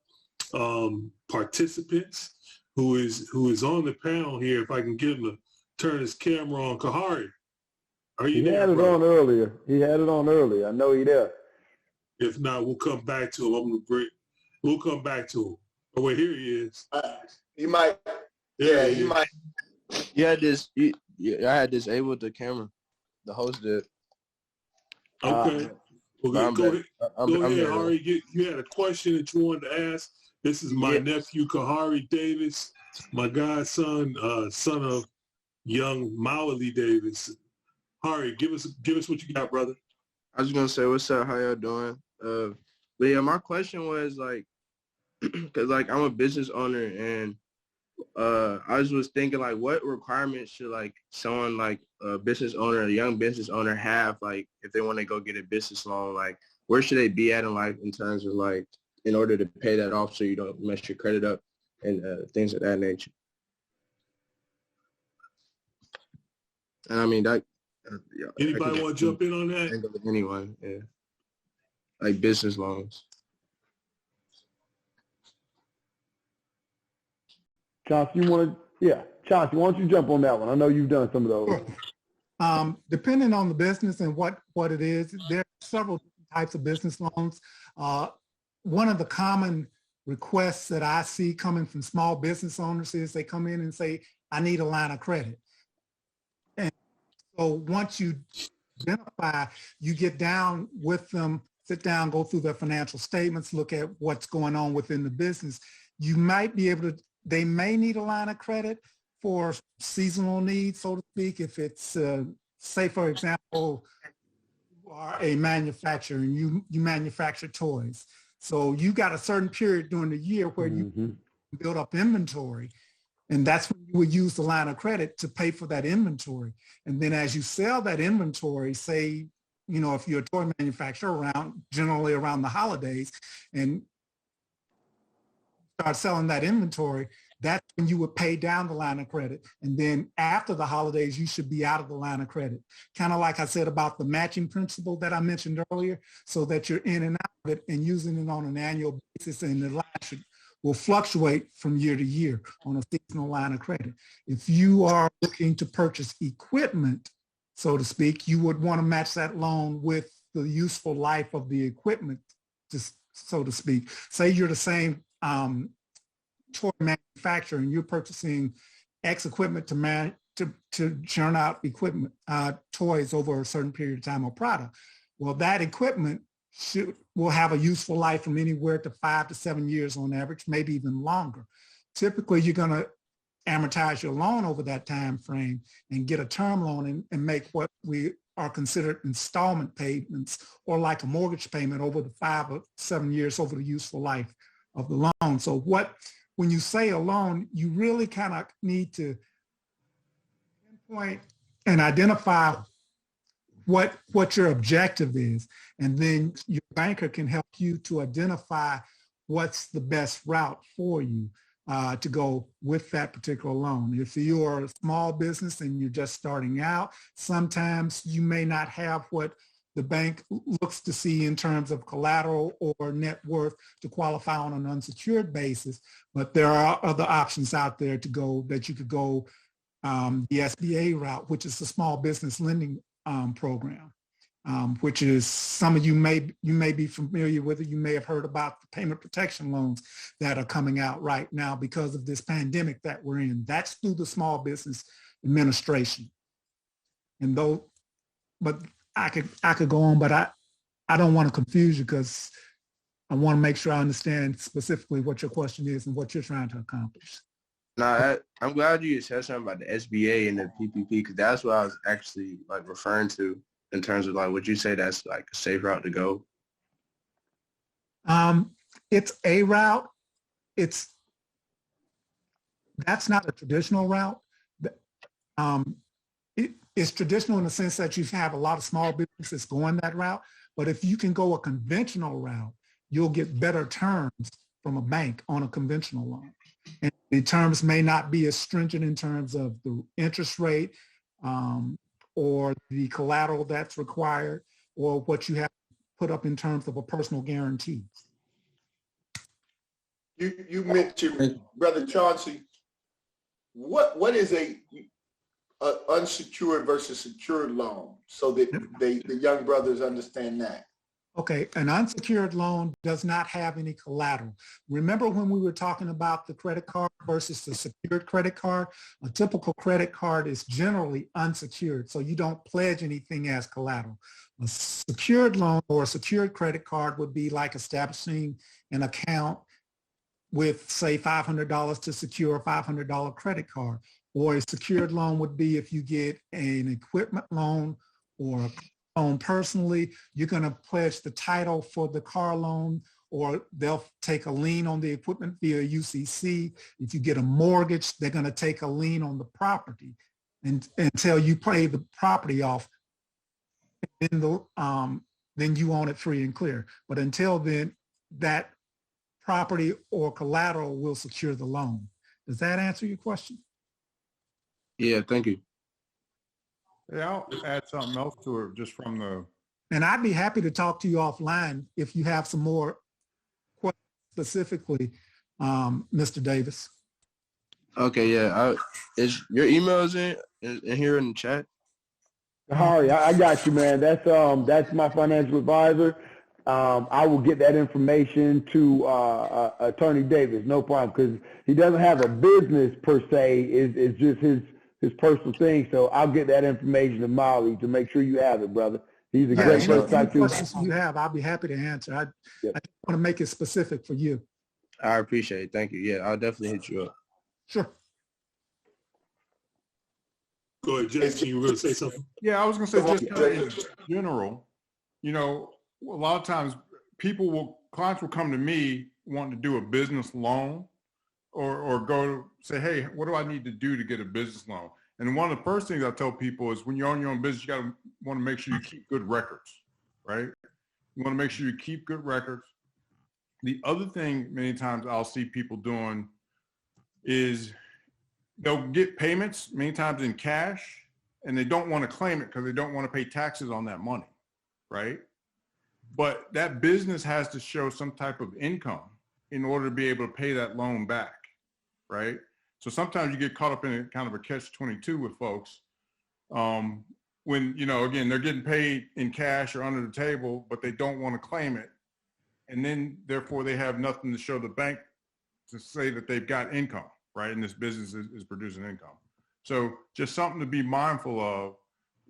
participants who is on the panel here. If I can get him to turn his camera on. Kahari, are you there, bro? He had it on earlier. I know he there. If not, we'll come back to him. We'll come back to him. Oh, wait, here he is. He might. There he might. You had this. I had disabled the camera. The host did. Okay. Well, go ahead, Hari. You had a question that you wanted to ask. This is my nephew, Kahari Davis, my godson, son of young Mawali Davis. Hari, give us what you got, brother. I was gonna say, what's up? How y'all doing? But yeah, my question was like, cause like I'm a business owner, and I was thinking like, what requirements should like someone like a business owner, a young business owner have, like if they want to go get a business loan, like where should they be at in life in terms of like, in order to pay that off so you don't mess your credit up and things of that nature. And I mean, that. Anybody want to jump in on that? Anyone, yeah. Like business loans. Chauntee, Chauntee, why don't you jump on that one? I know you've done some of those. Sure. Depending on the business and what it is, there are several types of business loans. One of the common requests that I see coming from small business owners is they come in and say, I need a line of credit. And so once you identify, you get down with them, sit down, go through their financial statements, look at what's going on within the business. You might be able to, they may need a line of credit for seasonal needs, so to speak. If it's, say, for example, you are a manufacturer and you manufacture toys. So you got a certain period during the year where you build up inventory, and that's when you would use the line of credit to pay for that inventory. And then as you sell that inventory, say, if you're a toy manufacturer generally around the holidays, and start selling that inventory, that's when you would pay down the line of credit. And then after the holidays, you should be out of the line of credit. Kind of like I said about the matching principle that I mentioned earlier, so that you're in and out of it and using it on an annual basis, and the line will fluctuate from year to year on a seasonal line of credit. If you are looking to purchase equipment, so to speak, you would want to match that loan with the useful life of the equipment, just so to speak. Say you're the same toy manufacturer and you're purchasing X equipment to churn out equipment, toys over a certain period of time or product. Well, that equipment will have a useful life from anywhere to 5 to 7 years on average, maybe even longer. Typically, you're going to amortize your loan over that time frame and get a term loan and make what we are considered installment payments or like a mortgage payment over the 5 or 7 years over the useful life of the loan. So when you say a loan, you really kind of need to pinpoint and identify what your objective is. And then your banker can help you to identify what's the best route for you to go with that particular loan. If you are a small business and you're just starting out, sometimes you may not have what the bank looks to see in terms of collateral or net worth to qualify on an unsecured basis, but there are other options out there that you could go the SBA route, which is the small business lending program, which is some of you may be familiar with it. You may have heard about the payment protection loans that are coming out right now because of this pandemic that we're in. That's through the Small Business Administration. And but I could go on, but I don't want to confuse you because I want to make sure I understand specifically what your question is and what you're trying to accomplish. No, I'm glad you said something about the SBA and the PPP because that's what I was actually like referring to in terms of like, would you say that's like a safe route to go? It's a route. That's not a traditional route. It's traditional in the sense that you have a lot of small businesses going that route. But if you can go a conventional route, you'll get better terms from a bank on a conventional loan. And the terms may not be as stringent in terms of the interest rate or the collateral that's required or what you have to put up in terms of a personal guarantee. You mentioned, Brother Chauncey, what is a unsecured versus secured loan so that the young brothers understand that? Okay, an unsecured loan does not have any collateral. Remember when we were talking about the credit card versus the secured credit card? A typical credit card is generally unsecured, so you don't pledge anything as collateral. A secured loan or a secured credit card would be like establishing an account with, say, $500 to secure a $500 credit card. Or a secured loan would be if you get an equipment loan or a loan personally, you're going to pledge the title for the car loan, or they'll take a lien on the equipment via UCC. If you get a mortgage, they're going to take a lien on the property until you pay the property off. Then you own it free and clear. But until then, that property or collateral will secure the loan. Does that answer your question? Yeah, thank you. Yeah, I'll add something else to it just from the... And I'd be happy to talk to you offline if you have some more questions specifically, Mr. Davis. Okay, yeah. Is your emails in here in the chat? Harry, I got you, man. That's my financial advisor. I will get that information to Attorney Davis, no problem, because he doesn't have a business per se. It's just his personal thing. So I'll get that information to Molly to make sure you have it, brother. He's a great person to talk to. Any questions you have, I'll be happy to answer. I just want to make it specific for you. I appreciate it. Thank you. Yeah, I'll definitely hit you up. Sure. Go ahead, Jason. You were going to say something? Yeah, I was going to say just kind of in general, you know, a lot of times clients will come to me wanting to do a business loan or go say, hey, what do I need to do to get a business loan? And one of the first things I tell people is when you own your own business, you want to make sure you keep good records, right? You want to make sure you keep good records. The other thing many times I'll see people doing is they'll get payments many times in cash and they don't want to claim it because they don't want to pay taxes on that money, right? But that business has to show some type of income in order to be able to pay that loan back, right? So sometimes you get caught up in a kind of a catch-22 with folks when, you know, again, they're getting paid in cash or under the table, but they don't want to claim it. And then therefore they have nothing to show the bank to say that they've got income, right? And this business is producing income. So just something to be mindful of.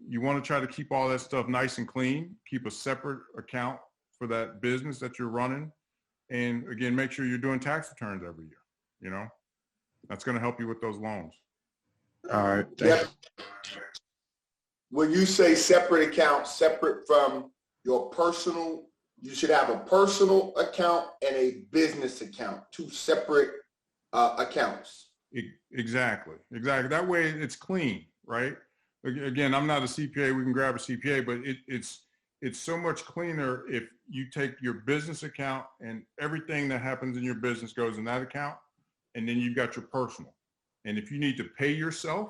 You want to try to keep all that stuff nice and clean, keep a separate account for that business that you're running. And again, make sure you're doing tax returns every year, you know? That's going to help you with those loans. All right. Thank you. when you say separate account, separate from your personal, you should have a personal account and a business account, two separate accounts. Exactly. That way it's clean, right? Again, I'm not a CPA. We can grab a CPA, but it's so much cleaner if you take your business account and everything that happens in your business goes in that account, and then you've got your personal. And if you need to pay yourself,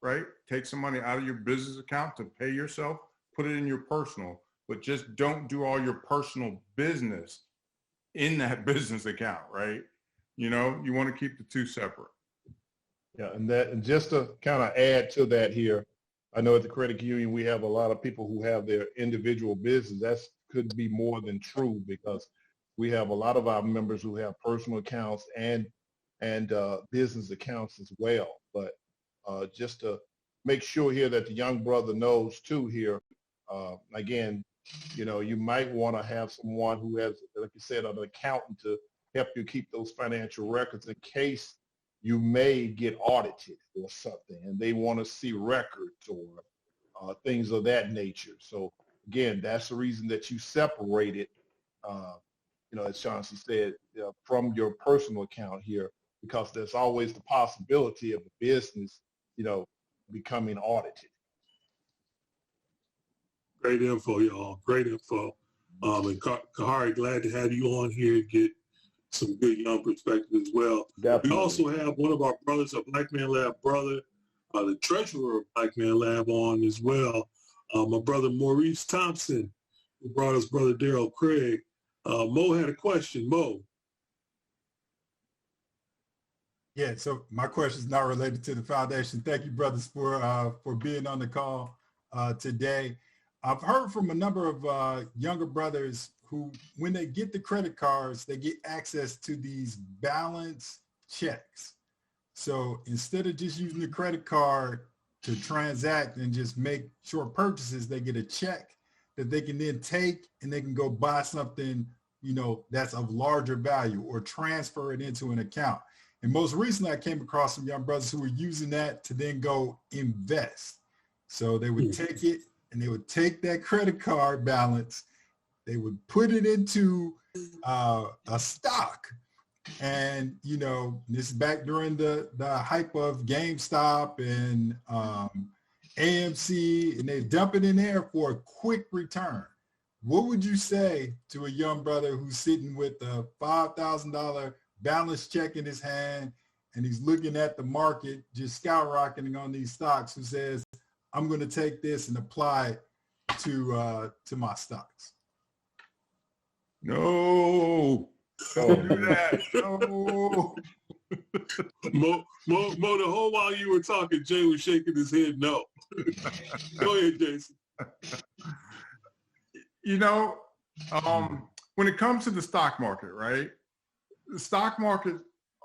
right, take some money out of your business account to pay yourself, put it in your personal, but just don't do all your personal business in that business account, right? You know, you want to keep the two separate. Yeah, and just to kind of add to that here, I know at the credit union we have a lot of people who have their individual business. That could be more than true, because we have a lot of our members who have personal accounts and business accounts as well. But just to make sure here that the young brother knows too here, again, you know, you might want to have someone who has, like you said, an accountant to help you keep those financial records in case you may get audited or something and they want to see records or things of that nature. So again, that's the reason that you separate it, you know, as Chauncey said, from your personal account here, because there's always the possibility of a business, you know, becoming audited. Great info, y'all. Great info. And Kahari, glad to have you on here to get some good young perspective as well. Definitely. We also have one of our brothers, a Black Man Lab brother, the treasurer of Black Man Lab on as well, my brother Maurice Thompson, who brought us brother Daryl Craig. Mo had a question. Mo. Yeah, so my question is not related to the foundation. Thank you, brothers, for being on the call today. I've heard from a number of younger brothers who, when they get the credit cards, they get access to these balance checks. So instead of just using the credit card to transact and just make short purchases, they get a check that they can then take and they can go buy something, you know, that's of larger value or transfer it into an account. And most recently, I came across some young brothers who were using that to then go invest. So they would take it and they would take that credit card balance, they would put it into a stock. And, you know, this is back during the hype of GameStop and AMC, and they dump it in there for a quick return. What would you say to a young brother who's sitting with a $5,000 balance check in his hand and he's looking at the market just skyrocketing on these stocks, who says, I'm going to take this and apply it to my stocks? No, don't do that. No. Mo, the whole while you were talking, Jay was shaking his head no. Go ahead, Jason. You know, when it comes to the stock market, right? The stock market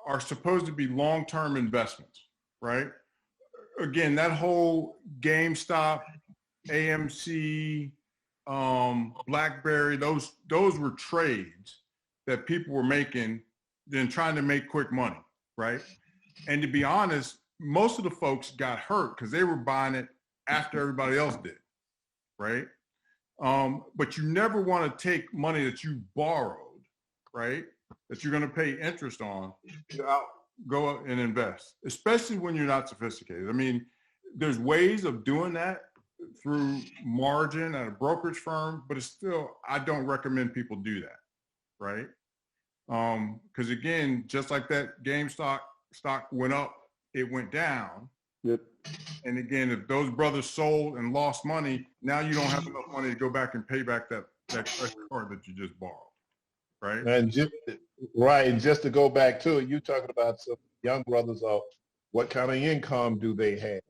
are supposed to be long-term investments, right? Again, that whole GameStop, AMC, BlackBerry, those were trades that people were making, then trying to make quick money, right? And to be honest, most of the folks got hurt because they were buying it after everybody else did, right? But you never want to take money that you borrowed, right, that you're going to pay interest on, go out and invest, especially when you're not sophisticated. I mean, there's ways of doing that through margin at a brokerage firm, but it's still, I don't recommend people do that, right? Because again, just like that GameStop stock went up, it went down. Yep. And again, if those brothers sold and lost money, now you don't have enough money to go back and pay back that credit card that you just borrowed, right? And just to go back to it, you talking about some young brothers, what kind of income do they have?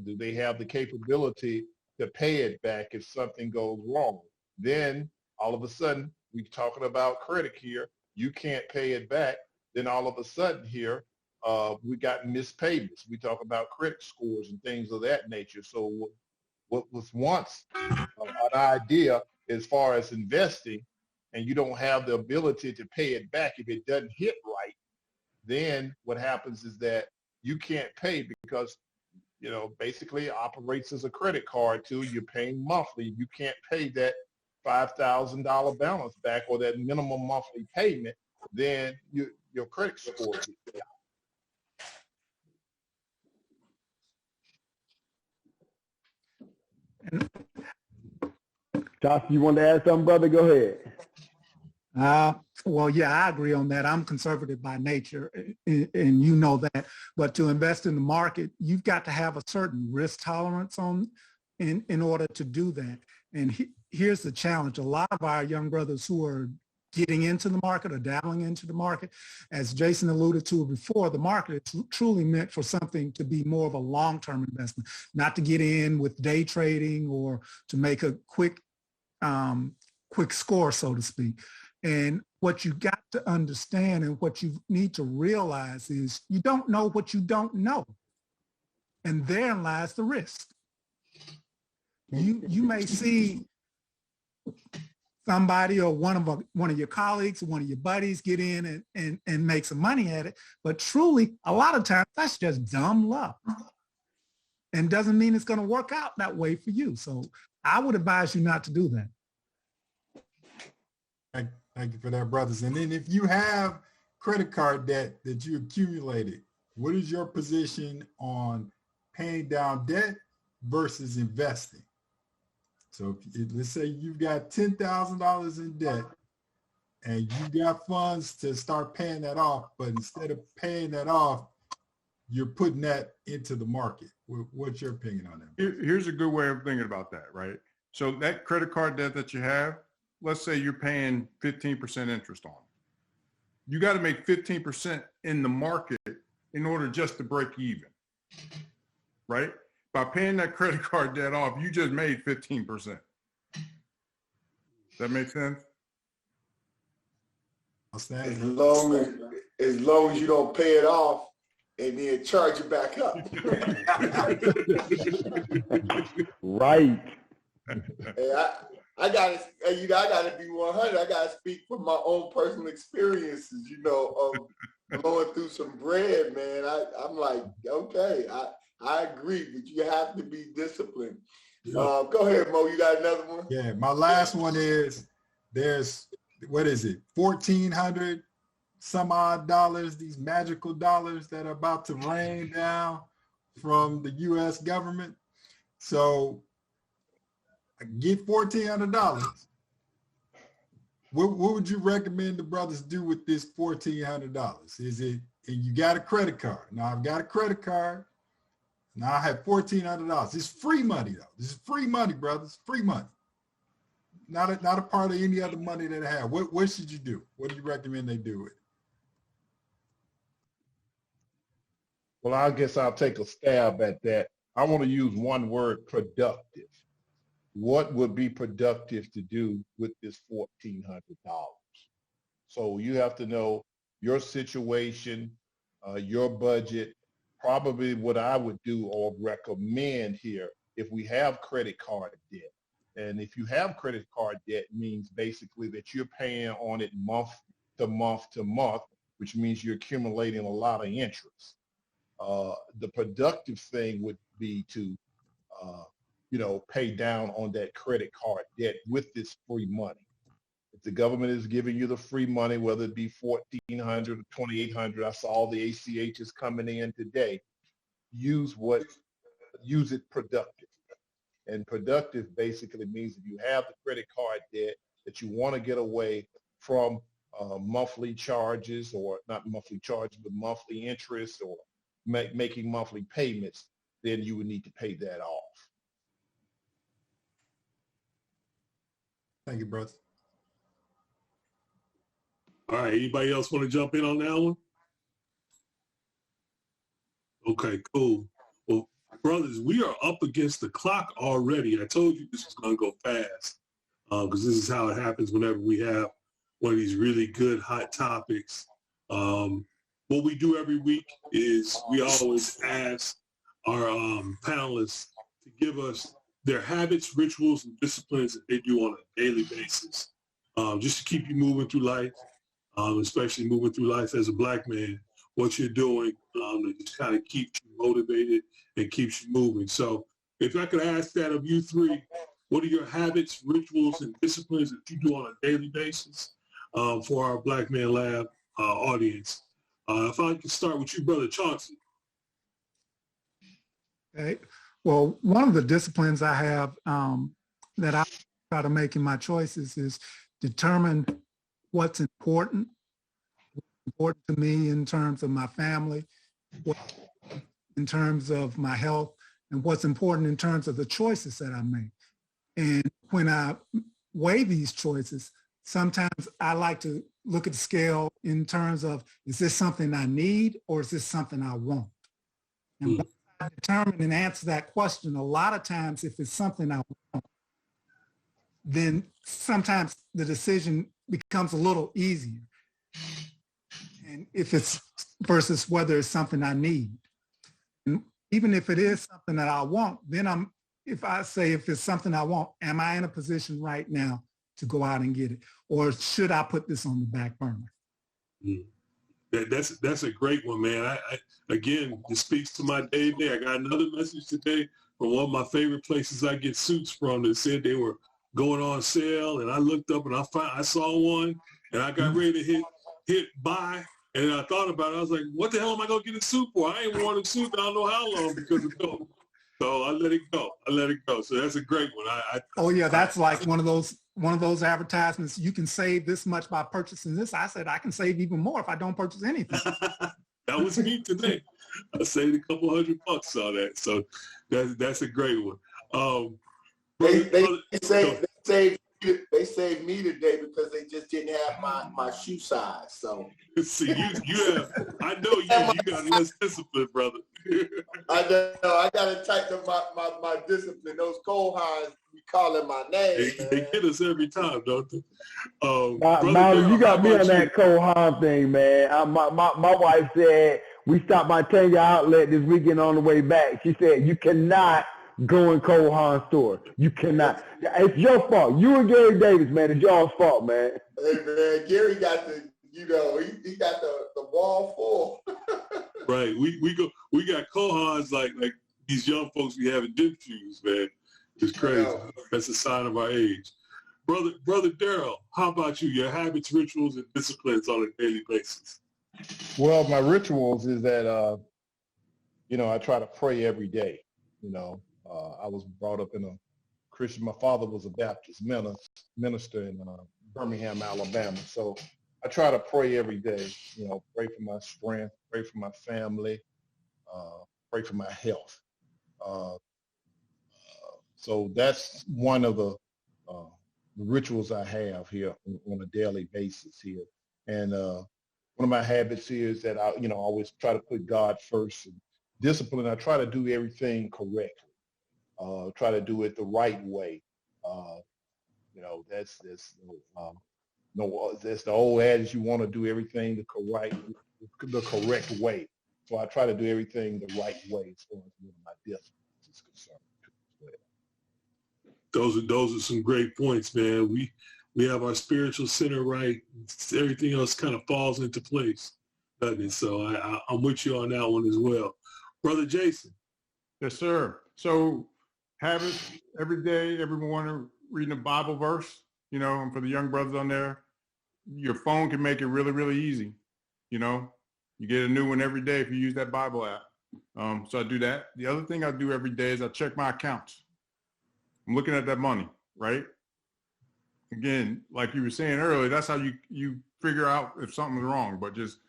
Do they have the capability to pay it back if something goes wrong? Then all of a sudden, we're talking about credit here. You can't pay it back. Then all of a sudden here, we got missed payments. We talk about credit scores and things of that nature. So what was once an idea as far as investing, and you don't have the ability to pay it back if it doesn't hit right, then what happens is that you can't pay because basically operates as a credit card too. You're paying monthly. You can't pay that $5,000 balance back or that minimum monthly payment, then your credit score gets down. Josh, you want to add something, brother? Go ahead. Well, yeah, I agree on that. I'm conservative by nature, and you know that. But to invest in the market, you've got to have a certain risk tolerance in order to do that. And here's the challenge. A lot of our young brothers who are getting into the market or dabbling into the market, as Jason alluded to before, the market is truly meant for something to be more of a long-term investment, not to get in with day trading or to make a quick score, so to speak. And what you got to understand and what you need to realize is you don't know what you don't know. And therein lies the risk. You may see somebody or one of your colleagues or one of your buddies get in and make some money at it, but truly, a lot of times that's just dumb luck and doesn't mean it's going to work out that way for you. So I would advise you not to do that. Thank you for that, brothers. And then if you have credit card debt that you accumulated, what is your position on paying down debt versus investing? So let's say you've got $10,000 in debt and you got funds to start paying that off, but instead of paying that off, you're putting that into the market. What's your opinion on that? Here's a good way of thinking about that, right? So that credit card debt that you have, let's say you're paying 15% interest on it. You got to make 15% in the market in order just to break even, right? By paying that credit card debt off, you just made 15%. Does that make sense? As long as you don't pay it off and then charge it back up. Right. Hey, I gotta be 100. I gotta speak from my own personal experiences, of going through some bread, man. I'm like, okay, I agree, but you have to be disciplined. Go ahead, Mo. You got another one? Yeah, my last one is there's, what is it, 1,400 some odd dollars, these magical dollars that are about to rain down from the U.S. government. So I get $1,400. What would you recommend the brothers do with this $1,400? Is it, and you got a credit card. Now I've got a credit card. Now I have $1,400. It's free money though. This is free money, brothers. Free money. Not a part of any other money that I have. What should you do? What do you recommend they do with it? Well, I guess I'll take a stab at that. I want to use one word: productive. What would be productive to do with this $1,400? So you have to know your situation, your budget. Probably what I would do or recommend here, if we have credit card debt, and if you have credit card debt, means basically that you're paying on it month to month to month, which means you're accumulating a lot of interest. The productive thing would be to, pay down on that credit card debt with this free money. If the government is giving you the free money, whether it be $1,400 or $2,800, I saw all the ACHs coming in today, use it productive. And productive basically means if you have the credit card debt that you want to get away from monthly charges, or not monthly charges, but monthly interest, or making monthly payments, then you would need to pay that off. Thank you, brother. All right, anybody else want to jump in on that one? Okay, cool. Well, brothers, we are up against the clock already. I told you this was going to go fast because this is how it happens whenever we have one of these really good hot topics. What we do every week is we always ask our panelists to give us their habits, rituals, and disciplines that they do on a daily basis, just to keep you moving through life, especially moving through life as a Black man. what you're doing that just kind of keeps you motivated and keeps you moving. So if I could ask that of you three, what are your habits, rituals, and disciplines that you do on a daily basis for our Black Man Lab audience? If I could start with you, Brother Chauncey. Okay. Well, one of the disciplines I have that I try to make in my choices is determine what's important to me in terms of my family, in terms of my health, and what's important in terms of the choices that I make. And when I weigh these choices, sometimes I like to look at the scale in terms of, is this something I need or is this something I want? And once I determine and answer that question, a lot of times if it's something I want, then sometimes the decision becomes a little easier. And if it's versus whether it's something I need. And even if it is something that I want, then if it's something I want, am I in a position right now to go out and get it? Or should I put this on the back burner? That's a great one, man. Again, this speaks to my day-to-day. I got another message today from one of my favorite places I get suits from that said they were going on sale, and I looked up and I saw one, and I got ready to hit buy, and I thought about it. I was like, what the hell am I gonna get a suit for? I ain't worn a suit I don't know how long because of gold. So I let it go. So that's a great one. That's like one of those advertisements. You can save this much by purchasing this. I said I can save even more if I don't purchase anything. That was me today. I saved a couple $100 on that. So that's a great one. They saved me today because they just didn't have my shoe size. So see, you have. I know you got less discipline, brother. I know. I gotta tighten up my discipline. Those cold highs be calling my name. They get us every time, don't they? Molly, you got me on that Cole Haan thing, man. My wife said we stopped by Tanga Outlet this weekend on the way back. She said you cannot go in Cole Haan store. You cannot. It's your fault. You and Gary Davis, man. It's y'all's fault, man. Hey, man, Gary got he got the wall full. Right. We got Cole Haans like these young folks be having gym shoes, man. It's crazy. That's a sign of our age. Brother Darrell, how about you? Your habits, rituals, and disciplines on a daily basis. Well, my rituals is that I try to pray every day. I was brought up in a Christian. My father was a Baptist minister in Birmingham, Alabama. So I try to pray every day. Pray for my strength, pray for my family, pray for my health. So that's one of the rituals I have here on a daily basis here. And one of my habits is that I always try to put God first. And discipline, I try to do everything correctly. Try to do it the right way. That's the old adage, you want to do everything the correct way. So I try to do everything the right way as far as my discipline is concerned. Those are some great points, man. We have our spiritual center right. Everything else kind of falls into place, doesn't it? So I'm with you on that one as well. Brother Jason. Yes, sir. So habits every day, every morning, reading a Bible verse, and for the young brothers on there, your phone can make it really, really easy. You get a new one every day if you use that Bible app. So I do that. The other thing I do every day is I check my accounts. I'm looking at that money, right? Again, like you were saying earlier, that's how you figure out if something's wrong, but just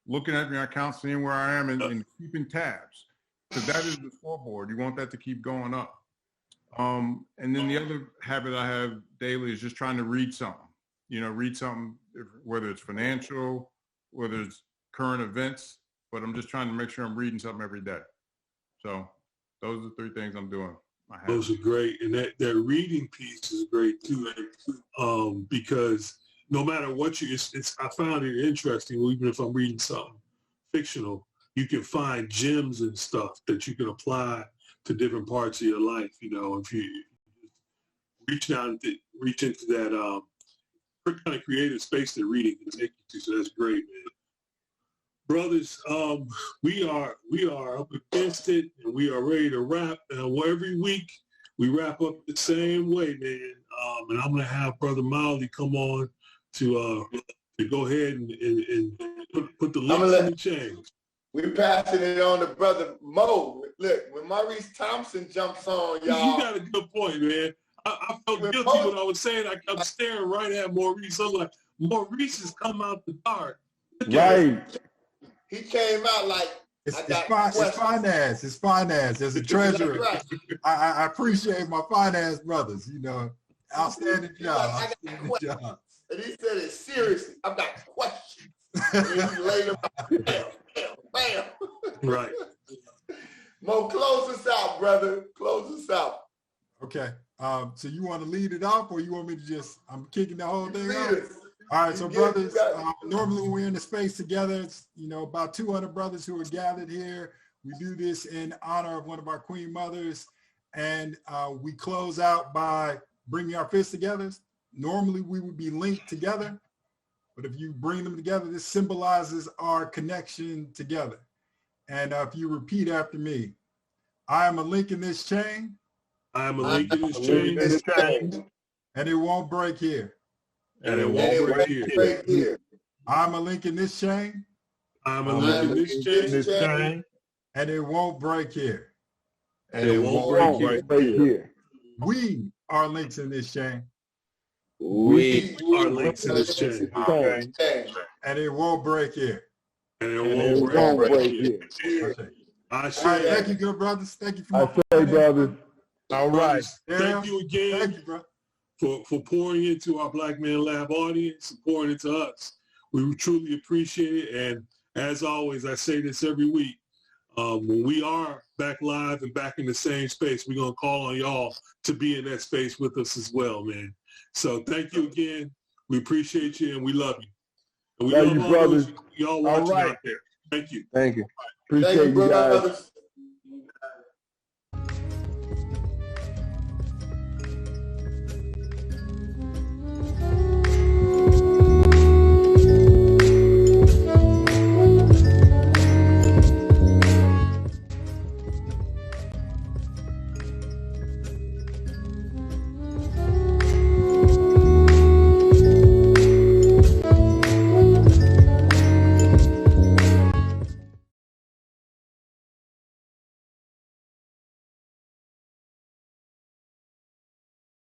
looking at my account, seeing where I am and keeping tabs. Because that is the scoreboard. You want that to keep going up. And then the other habit I have daily is just trying to read something. Read something, whether it's financial, whether it's current events, but I'm just trying to make sure I'm reading something every day. So those are the three things I'm doing. Those are great. And that reading piece is great too. Because no matter what I found it interesting, even if I'm reading something fictional, you can find gems and stuff that you can apply to different parts of your life. If you reach into that kind of creative space that reading can take you to. So that's great, man. Brothers, we are up against it, and we are ready to wrap. Every week we wrap up the same way, man. And I'm gonna have Brother Miley come on to go ahead and put the links in the chain. We're passing it on to Brother Mo. Look, when Maurice Thompson jumps on, y'all. You got a good point, man. I felt guilty when I was saying I kept staring right at Maurice. I'm like, Maurice has come out the dark. Right. He came out like, It's finance. It's finance. As a treasurer, right. I appreciate my finance brothers. You know, outstanding job. Like, Outstanding job. And he said it seriously. I've got questions. And he laid them out. Bam, bam, bam. Right. Mo, close us out, brother. Close us out. Okay. So you want to lead it off, or you want me to just? I'm kicking the whole thing off. All right, so brothers, normally when we're in the space together, it's, about 200 brothers who are gathered here. We do this in honor of one of our Queen Mothers, and we close out by bringing our fists together. Normally we would be linked together, but if you bring them together, this symbolizes our connection together. And if you repeat after me, I am a link in this chain. I am a link in this chain. And it won't break here. And it won't break here. I'm a link in this chain. I'm a link in this chain. And it won't break here. And it won't break here. We are links in this chain. We are links in this chain. And it won't break here. And it won't break here. Okay. I say. Right, thank you, good brothers. Thank you for I say, brothers. All right. Thank you again. Thank you, bro. For pouring into our Black Man Lab audience and pouring into us. We truly appreciate it. And as always, I say this every week, when we are back live and back in the same space, we're going to call on y'all to be in that space with us as well, man. So thank you again. We appreciate you and we love you. And we love you, brothers. Y'all watching out there. Thank you. Thank you. Appreciate you guys.